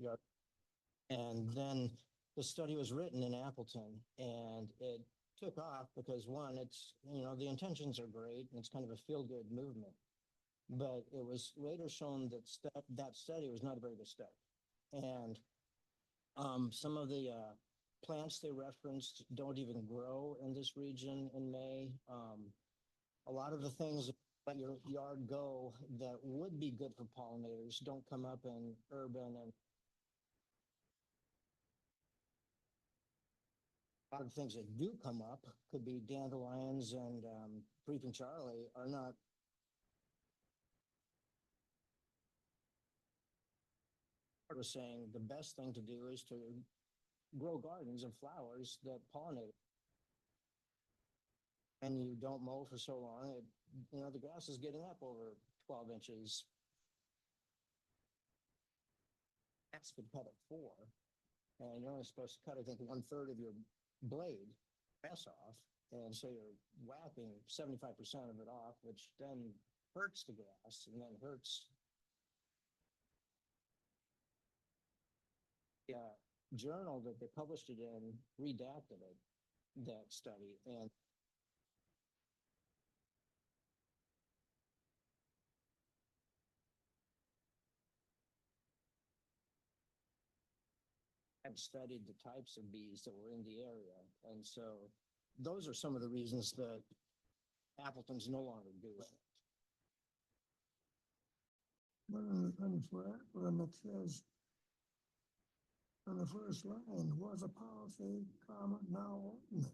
And then the study was written in Appleton, and it took off because one, it's, the intentions are great, and it's kind of a feel-good movement. But it was later shown that that study was not a very good study. And some of the plants they referenced don't even grow in this region in May. A lot of the things that let your yard go that would be good for pollinators don't come up in urban, and a lot of things that do come up could be dandelions and creeping Charlie are not. I was saying the best thing to do is to grow gardens of flowers that pollinate. And you don't mow for so long, the grass is getting up over 12 inches. That's been cut at 4, and you're only supposed to cut, I think, 1/3 of your blade grass off. And so you're whapping 75% of it off, which then hurts the grass and then hurts. The journal that they published it in redacted it, that study, and had studied the types of bees that were in the area. And so those are some of the reasons that Appleton's no longer doing it. One of the things for Akron that says on the first line was a policy, comma, now ordinance.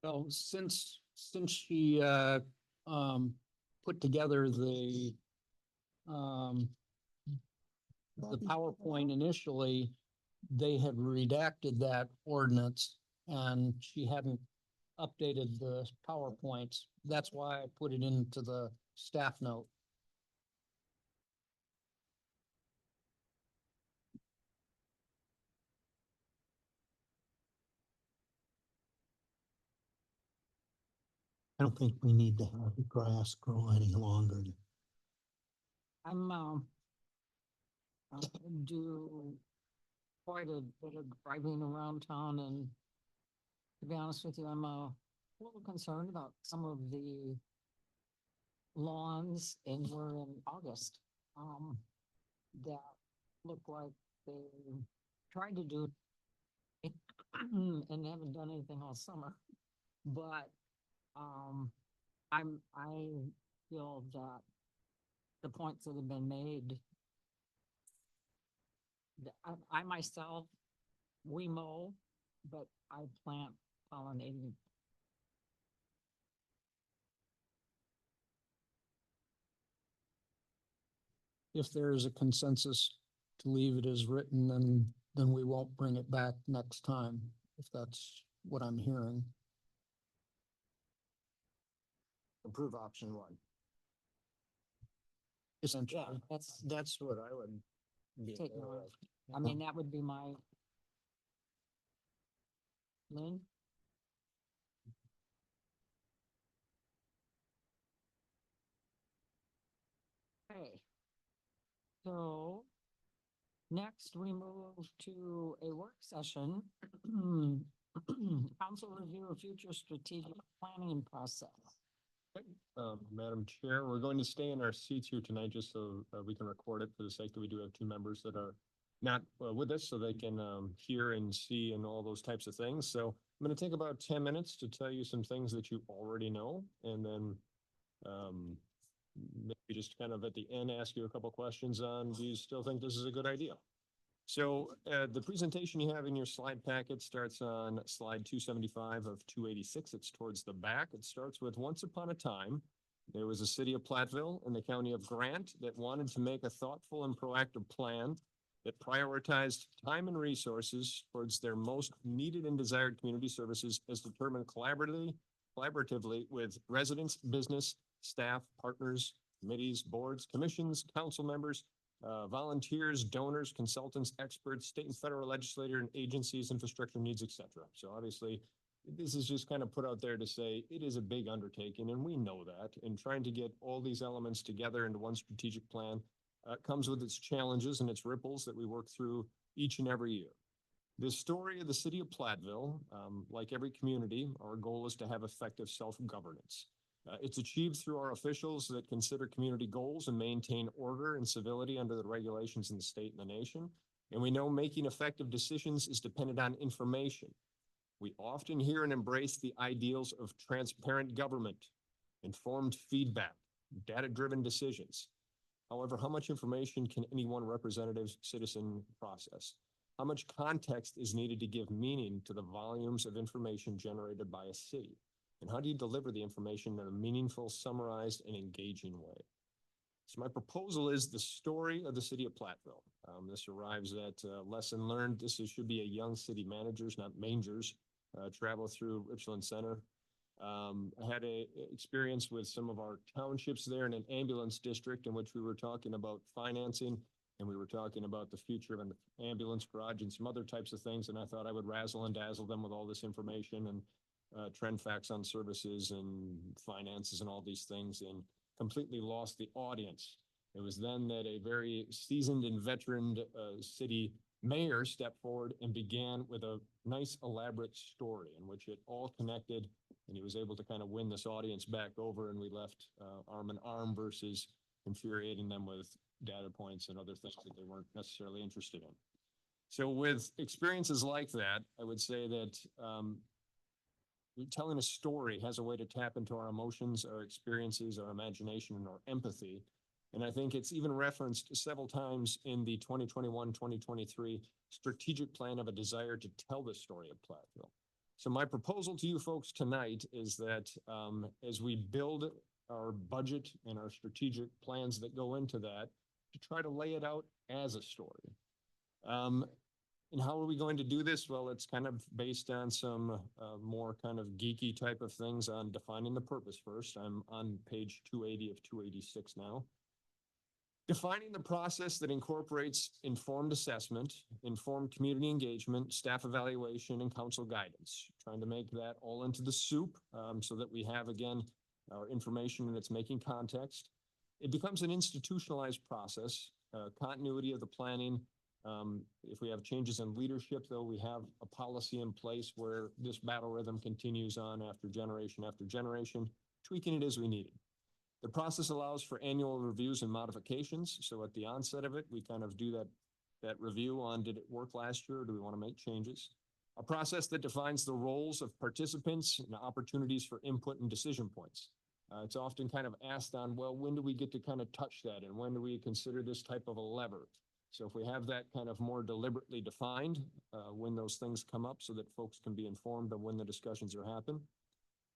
Well, since she, put together the PowerPoint initially, they had redacted that ordinance and she hadn't updated the PowerPoints. That's why I put it into the staff note. I don't think we need to have the grass grow any longer. I'm, do quite a bit of driving around town, and to be honest with you, I'm a little concerned about some of the lawns, and we're in August, that look like they tried to do it and haven't done anything all summer. But, I feel that the points that have been made, I myself, we mow, but I plant pollinating. If there is a consensus to leave it as written, then we won't bring it back next time, if that's what I'm hearing. Approve option 1. essentially. Yeah, That's what I would be. take in favor note. of. I mean, that would be my. Lynn? Okay. So next we move to a work session. Council review of future strategic planning process. Madam Chair, we're going to stay in our seats here tonight just so we can record it for the sake that we do have two members that are not with us, so they can hear and see and all those types of things. So I'm going to take about 10 minutes to tell you some things that you already know, and then maybe just kind of at the end, ask you a couple questions on, do you still think this is a good idea? So the presentation you have in your slide packet starts on slide 275 of 286. It's towards the back. It starts with, once upon a time, there was a city of Platteville in the county of Grant that wanted to make a thoughtful and proactive plan that prioritized time and resources towards their most needed and desired community services as determined collaboratively with residents, business, staff, partners, committees, boards, commissions, council members, volunteers, donors, consultants, experts, state and federal legislator and agencies, infrastructure needs, etc. So obviously, this is just kind of put out there to say it is a big undertaking, and we know that. And trying to get all these elements together into one strategic plan comes with its challenges and its ripples that we work through each and every year. The story of the city of Platteville, like every community, our goal is to have effective self-governance. It's achieved through our officials that consider community goals and maintain order and civility under the regulations in the state and the nation. And we know making effective decisions is dependent on information. We often hear and embrace the ideals of transparent government, informed feedback, data-driven decisions. However, how much information can any one representative citizen process? How much context is needed to give meaning to the volumes of information generated by a city? And how do you deliver the information in a meaningful, summarized, and engaging way? So my proposal is the story of the city of Platteville. This arrives at lesson learned. This should be a young city managers, not mangers, travel through Richland Center. I had a experience with some of our townships there in an ambulance district in which we were talking about financing, and we were talking about the future of an ambulance garage and some other types of things. And I thought I would razzle and dazzle them with all this information and trend facts on services and finances and all these things, and completely lost the audience. It was then that a very seasoned and veteran city mayor stepped forward and began with a nice elaborate story in which it all connected, and he was able to kind of win this audience back over, and we left arm in arm versus infuriating them with data points and other things that they weren't necessarily interested in. So with experiences like that, I would say that telling a story has a way to tap into our emotions, our experiences, our imagination, and our empathy. And I think it's even referenced several times in the 2021-2023 strategic plan of a desire to tell the story of Platteville. So my proposal to you folks tonight is that as we build our budget and our strategic plans that go into that, to try to lay it out as a story. And how are we going to do this? Well, it's kind of based on some more kind of geeky type of things on defining the purpose first. I'm on page 280 of 286 now. Defining the process that incorporates informed assessment, informed community engagement, staff evaluation, and council guidance. Trying to make that all into the soup so that we have, again, our information and it's making context. It becomes an institutionalized process, continuity of the planning. If we have changes in leadership, though, we have a policy in place where this battle rhythm continues on after generation, tweaking it as we need it. The process allows for annual reviews and modifications. So at the onset of it, we kind of do that review on, did it work last year, or do we want to make changes? A process that defines the roles of participants and opportunities for input and decision points. It's often kind of asked on, well, when do we get to kind of touch that? And when do we consider this type of a lever? So if we have that kind of more deliberately defined when those things come up so that folks can be informed of when the discussions are happening.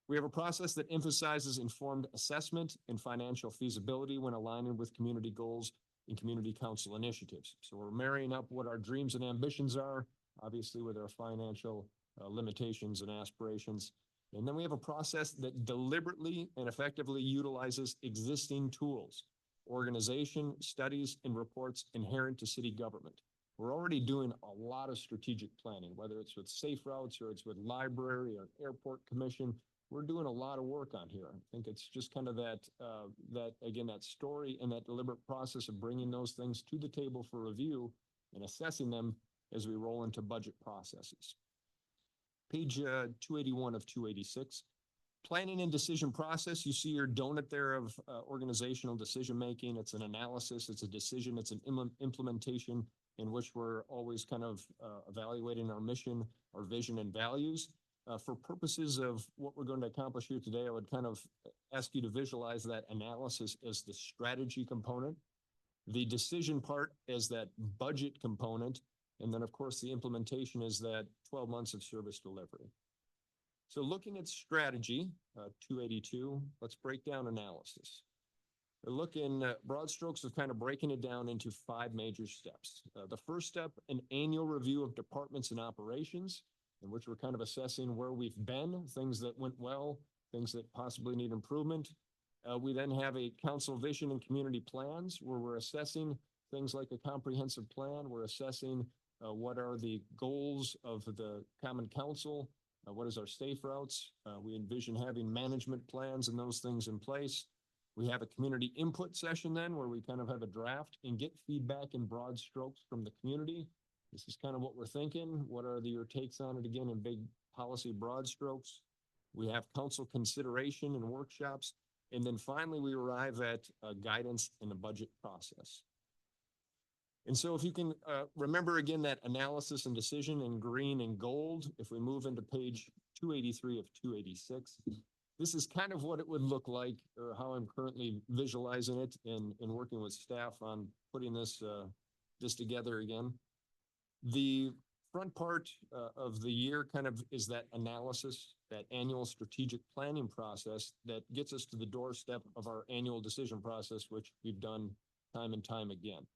We have a process that emphasizes informed assessment and financial feasibility when aligning with community goals and community council initiatives. So we're marrying up what our dreams and ambitions are, obviously with our financial limitations and aspirations. And then we have a process that deliberately and effectively utilizes existing tools. organization, studies, and reports inherent to city government. We're already doing a lot of strategic planning, whether it's with safe routes or it's with library or airport commission. We're doing a lot of work on here. I think it's just kind of that story and that deliberate process of bringing those things to the table for review and assessing them as we roll into budget processes. Page 281 of 286. Planning and decision process. You see your donut there of organizational decision making. It's an analysis, it's a decision, it's an implementation in which we're always kind of evaluating our mission, our vision, and values. For purposes of what we're going to accomplish here today, I would kind of ask you to visualize that analysis as the strategy component, the decision part as that budget component, and then of course the implementation is that 12 months of service delivery. So looking at strategy, 282, let's break down analysis. Look in broad strokes of kind of breaking it down into 5 major steps. The first step, an annual review of departments and operations, in which we're kind of assessing where we've been, things that went well, things that possibly need improvement. We then have a council vision and community plans where we're assessing things like a comprehensive plan. We're assessing what are the goals of the common council, what is our safe routes. We envision having management plans and those things in place. We have a community input session then where we kind of have a draft and get feedback in broad strokes from the community. This is kind of what we're thinking. What are your takes on it again in big policy broad strokes? We have council consideration and workshops. And then finally, we arrive at guidance in the budget process. And so if you can remember again that analysis and decision in green and gold, if we move into page 283 of 286, this is kind of what it would look like or how I'm currently visualizing it and working with staff on putting this together again. The front part of the year kind of is that analysis, that annual strategic planning process that gets us to the doorstep of our annual decision process, which we've done time and time again.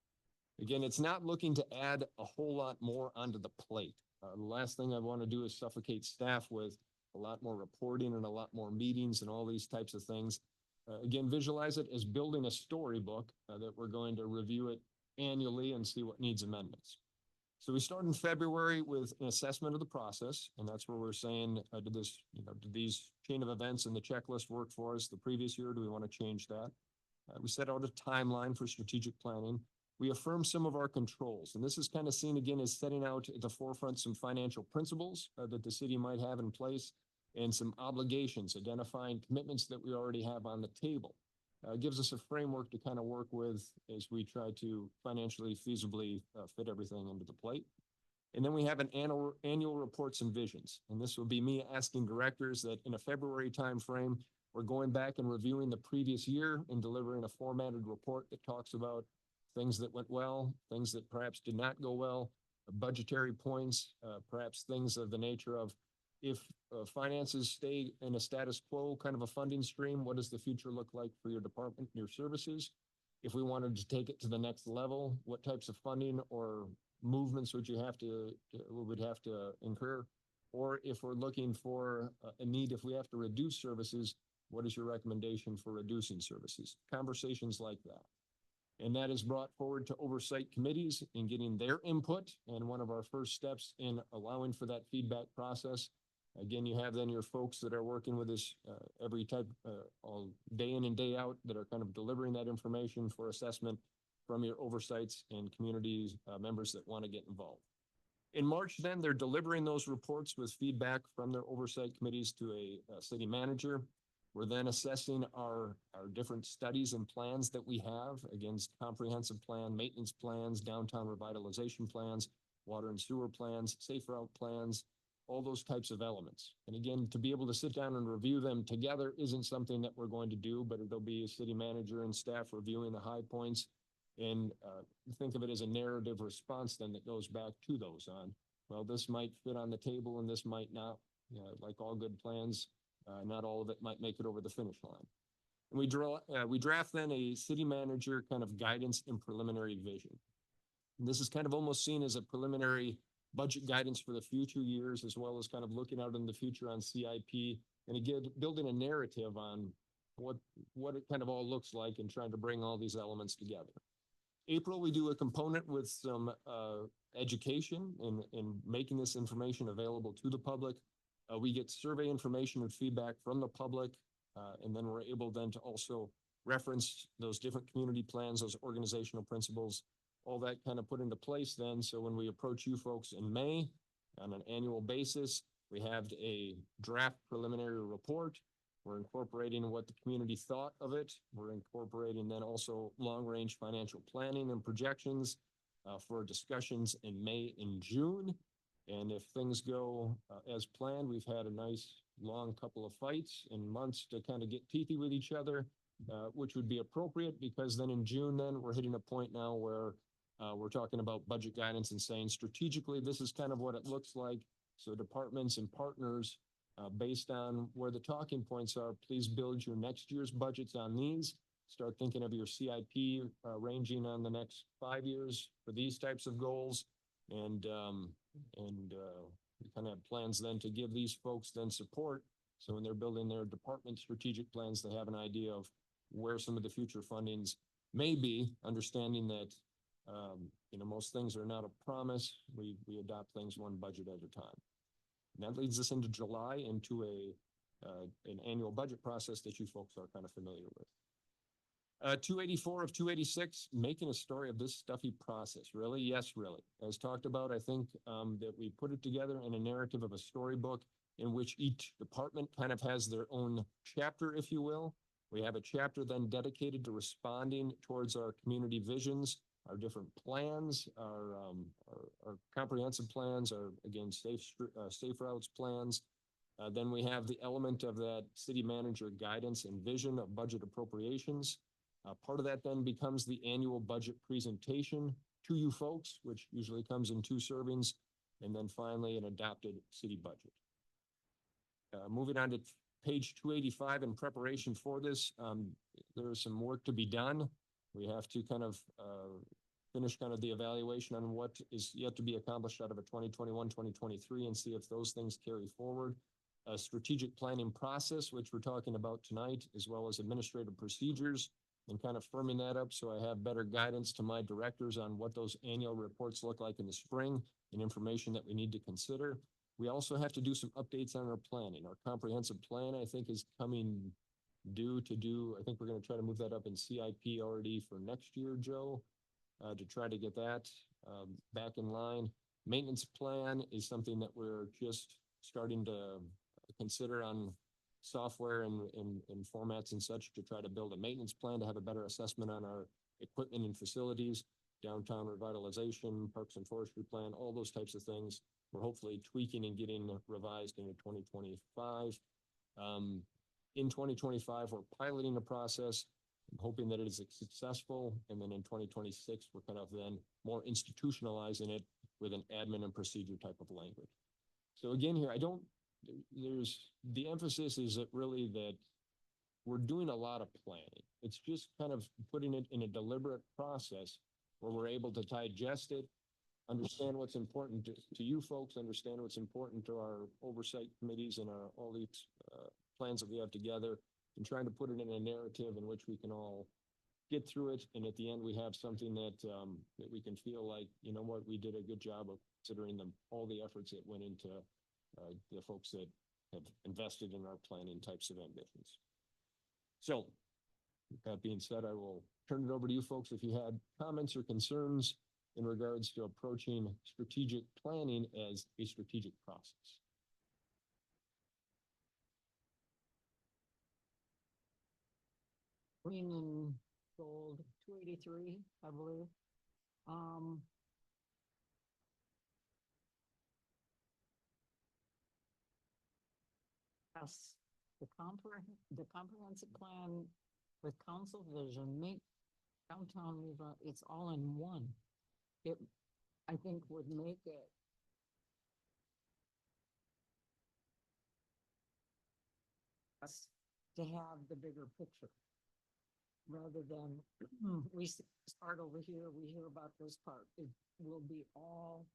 Again, it's not looking to add a whole lot more onto the plate. The last thing I want to do is suffocate staff with a lot more reporting and a lot more meetings and all these types of things. Again, visualize it as building a storybook that we're going to review it annually and see what needs amendments. So we start in February with an assessment of the process, and that's where we're saying, did these chain of events and the checklist work for us the previous year? Do we want to change that? We set out a timeline for strategic planning. We affirm some of our controls, and this is kind of seen again as setting out at the forefront some financial principles that the city might have in place and some obligations, identifying commitments that we already have on the table. Gives us a framework to kind of work with as we try to financially feasibly fit everything into the plate. And then we have an annual reports and visions. And this will be me asking directors that in a February timeframe, we're going back and reviewing the previous year and delivering a formatted report that talks about things that went well, things that perhaps did not go well, budgetary points, perhaps things of the nature of if finances stay in a status quo, kind of a funding stream, what does the future look like for your department, your services? If we wanted to take it to the next level, what types of funding or movements would have to incur? Or if we're looking for a need, if we have to reduce services, what is your recommendation for reducing services? Conversations like that. And that is brought forward to oversight committees in getting their input. And one of our first steps in allowing for that feedback process. Again, you have then your folks that are working with us every type, all day in and day out that are kind of delivering that information for assessment from your oversights and community members that want to get involved. In March, then they're delivering those reports with feedback from their oversight committees to a city manager. We're then assessing our different studies and plans that we have against comprehensive plan, maintenance plans, downtown revitalization plans, water and sewer plans, safe route plans, all those types of elements. And again, to be able to sit down and review them together isn't something that we're going to do, but there'll be a city manager and staff reviewing the high points and think of it as a narrative response then that goes back to those on, well, this might fit on the table and this might not. Like all good plans, not all of it might make it over the finish line. And we draft then a city manager kind of guidance and preliminary vision. And this is kind of almost seen as a preliminary budget guidance for the future years, as well as kind of looking out in the future on CIP and again, building a narrative on what it kind of all looks like and trying to bring all these elements together. April, we do a component with some education in making this information available to the public. We get survey information and feedback from the public, and then we're able then to also reference those different community plans, those organizational principles, all that kind of put into place then. So when we approach you folks in May on an annual basis, we have a draft preliminary report. We're incorporating what the community thought of it. We're incorporating then also long-range financial planning and projections for discussions in May and June. And if things go as planned, we've had a nice long couple of fights and months to kind of get teethy with each other, which would be appropriate because then in June, then we're hitting a point now where we're talking about budget guidance and saying strategically, this is kind of what it looks like. So departments and partners, based on where the talking points are, please build your next year's budgets on these. Start thinking of your CIP ranging on the next 5 years for these types of goals. And we kind of have plans then to give these folks then support. So when they're building their department strategic plans, they have an idea of where some of the future fundings may be, understanding that most things are not a promise. We adopt things one budget at a time. And that leads us into July into an annual budget process that you folks are kind of familiar with. 284 of 286, making a story of this stuffy process. Really? Yes, really. As talked about, I think that we put it together in a narrative of a storybook in which each department kind of has their own chapter, if you will. We have a chapter then dedicated to responding towards our community visions, our different plans, our comprehensive plans, our, again, safe routes plans. Then we have the element of that city manager guidance and vision of budget appropriations. Part of that then becomes the annual budget presentation to you folks, which usually comes in 2 servings, and then finally an adopted city budget. Moving on to page 285 in preparation for this, there is some work to be done. We have to kind of finish kind of the evaluation on what is yet to be accomplished out of a 2021-2023 and see if those things carry forward. A strategic planning process, which we're talking about tonight, as well as administrative procedures, and kind of firming that up so I have better guidance to my directors on what those annual reports look like in the spring and information that we need to consider. We also have to do some updates on our planning. Our comprehensive plan, I think, is coming due to do. I think we're going to try to move that up in CIP already for next year, Joe, to try to get that back in line. Maintenance plan is something that we're just starting to consider on software and formats and such to try to build a maintenance plan to have a better assessment on our equipment and facilities, downtown revitalization, parks and forestry plan, all those types of things. We're hopefully tweaking and getting revised into 2025. In 2025, we're piloting the process. I'm hoping that it is successful. And then in 2026, we're kind of then more institutionalizing it with an admin and procedure type of language. So again, here, the emphasis is that really that we're doing a lot of planning. It's just kind of putting it in a deliberate process where we're able to digest it, understand what's important to you folks, understand what's important to our oversight committees and all these plans that we have together, and trying to put it in a narrative in which we can all get through it. And at the end, we have something that we can feel like, you know what, we did a good job of considering all the efforts that went into the folks that have invested in our planning types of ambitions. So with that being said, I will turn it over to you folks if you had comments or concerns in regards to approaching strategic planning as a strategic process. Green and gold, 283, I believe. Yes, the comprehensive plan with council vision, make downtown, it's all in one. It, I think, would make it us to have the bigger picture rather than we start over here, we hear about this part. It will be all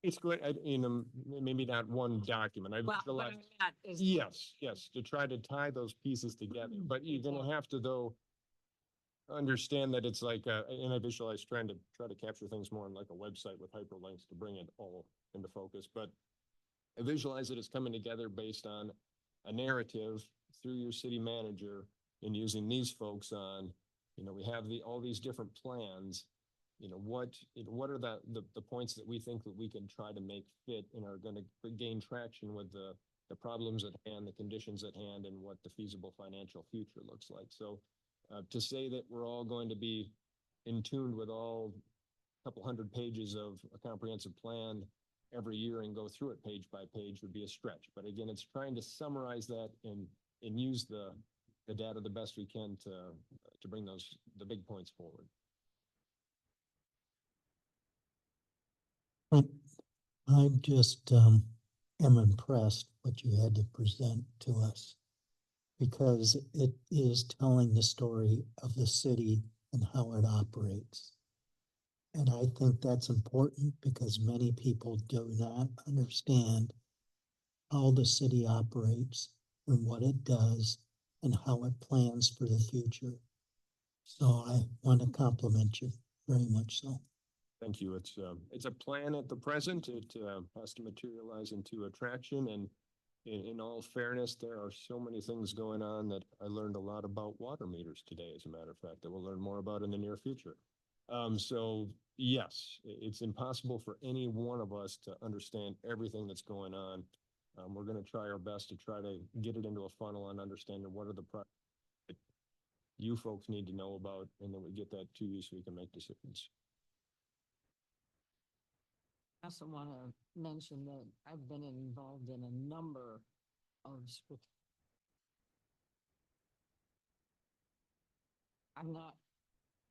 It's great, maybe not one document. I Well, but I visualized. mean, that is. Yes, yes, to try to tie those pieces together, but you're gonna have to though understand that it's like, and I visualize trying to capture things more on like a website with hyperlinks to bring it all into focus, but I visualize it as coming together based on a narrative through your city manager and using these folks on, we have all these different plans. What are the points that we think that we can try to make fit and are gonna gain traction with the problems at hand, the conditions at hand, and what the feasible financial future looks like. So to say that we're all going to be in tune with all couple hundred pages of a comprehensive plan every year and go through it page by page would be a stretch. But again, it's trying to summarize that and use the data the best we can to bring the big points forward. I'm just, am impressed what you had to present to us. Because it is telling the story of the city and how it operates. And I think that's important because many people do not understand how the city operates and what it does and how it plans for the future. So I want to compliment you very much so. Thank you. It's a plan at the present. It has to materialize into attraction. And in all fairness, there are so many things going on that I learned a lot about water meters today, as a matter of fact, that we'll learn more about in the near future. So yes, it's impossible for any one of us to understand everything that's going on. We're going to try our best to try to get it into a funnel and understanding what are the that you folks need to know about, and then we get that to you so we can make decisions. I also want to mention that I've been involved in a number of I'm not,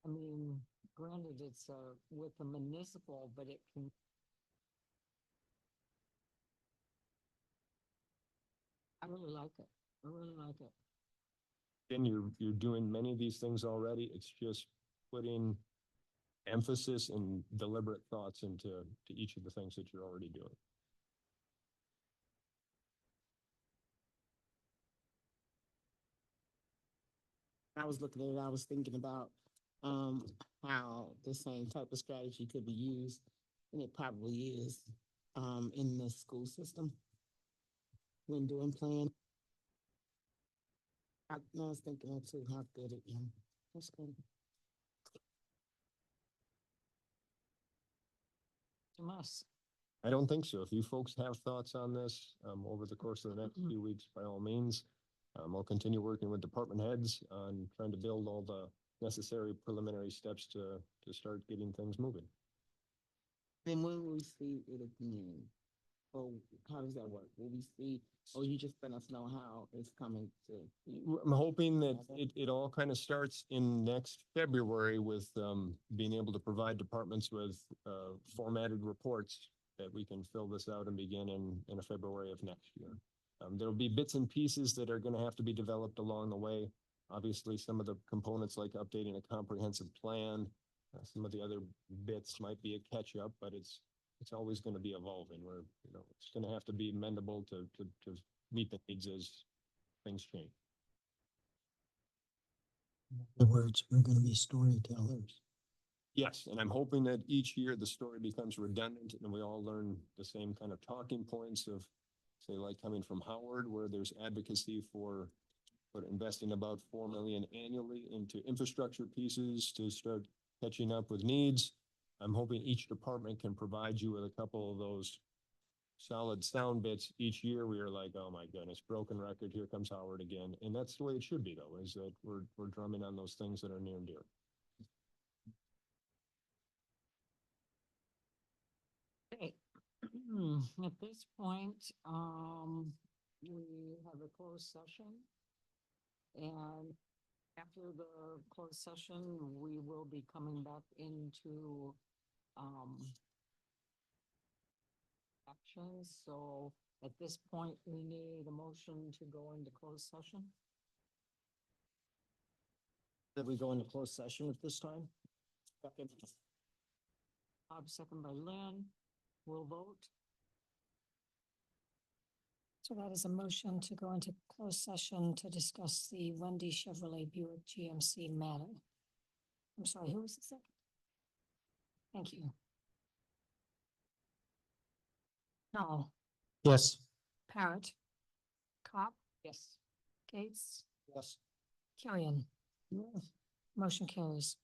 I mean, granted, it's with the municipal, but it can. I really like it. I really like it. And you're doing many of these things already. It's just putting emphasis and deliberate thoughts into each of the things that you're already doing. I was looking at it, I was thinking about, how the same type of strategy could be used, and it probably is, in the school system when doing plan. I was thinking that too, how good it, that's good. To us. I don't think so. If you folks have thoughts on this, over the course of the next few weeks, by all means, I'll continue working with department heads on trying to build all the necessary preliminary steps to start getting things moving. Then when will we see it again? Or how does that work? Will we see, or you just let us know how it's coming to? I'm hoping that it all kind of starts in next February with being able to provide departments with formatted reports that we can fill this out and begin in a February of next year. There'll be bits and pieces that are going to have to be developed along the way. Obviously, some of the components like updating a comprehensive plan, some of the other bits might be a catch up, but it's always going to be evolving. It's going to have to be amendable to meet the needs as things change. In other words, we're going to be storytellers. Yes, and I'm hoping that each year the story becomes redundant and we all learn the same kind of talking points of, say, like coming from Howard, where there's advocacy for investing about 4 million annually into infrastructure pieces to start catching up with needs. I'm hoping each department can provide you with a couple of those solid sound bits each year. We are like, oh my goodness, broken record, here comes Howard again. And that's the way it should be, though, is that we're drumming on those things that are near and dear. Okay. At this point, we have a closed session. And after the closed session, we will be coming back into actions. So at this point, we need a motion to go into closed session. That we go into closed session at this time? Bob, second by Lynn. We'll vote. So that is a motion to go into closed session to discuss the Wendy Chevrolet Buick GMC matter. I'm sorry, who was the second? Thank you. No, Yes. Parrot, Cop, Yes. Gates, Yes. Killian. Motion carries.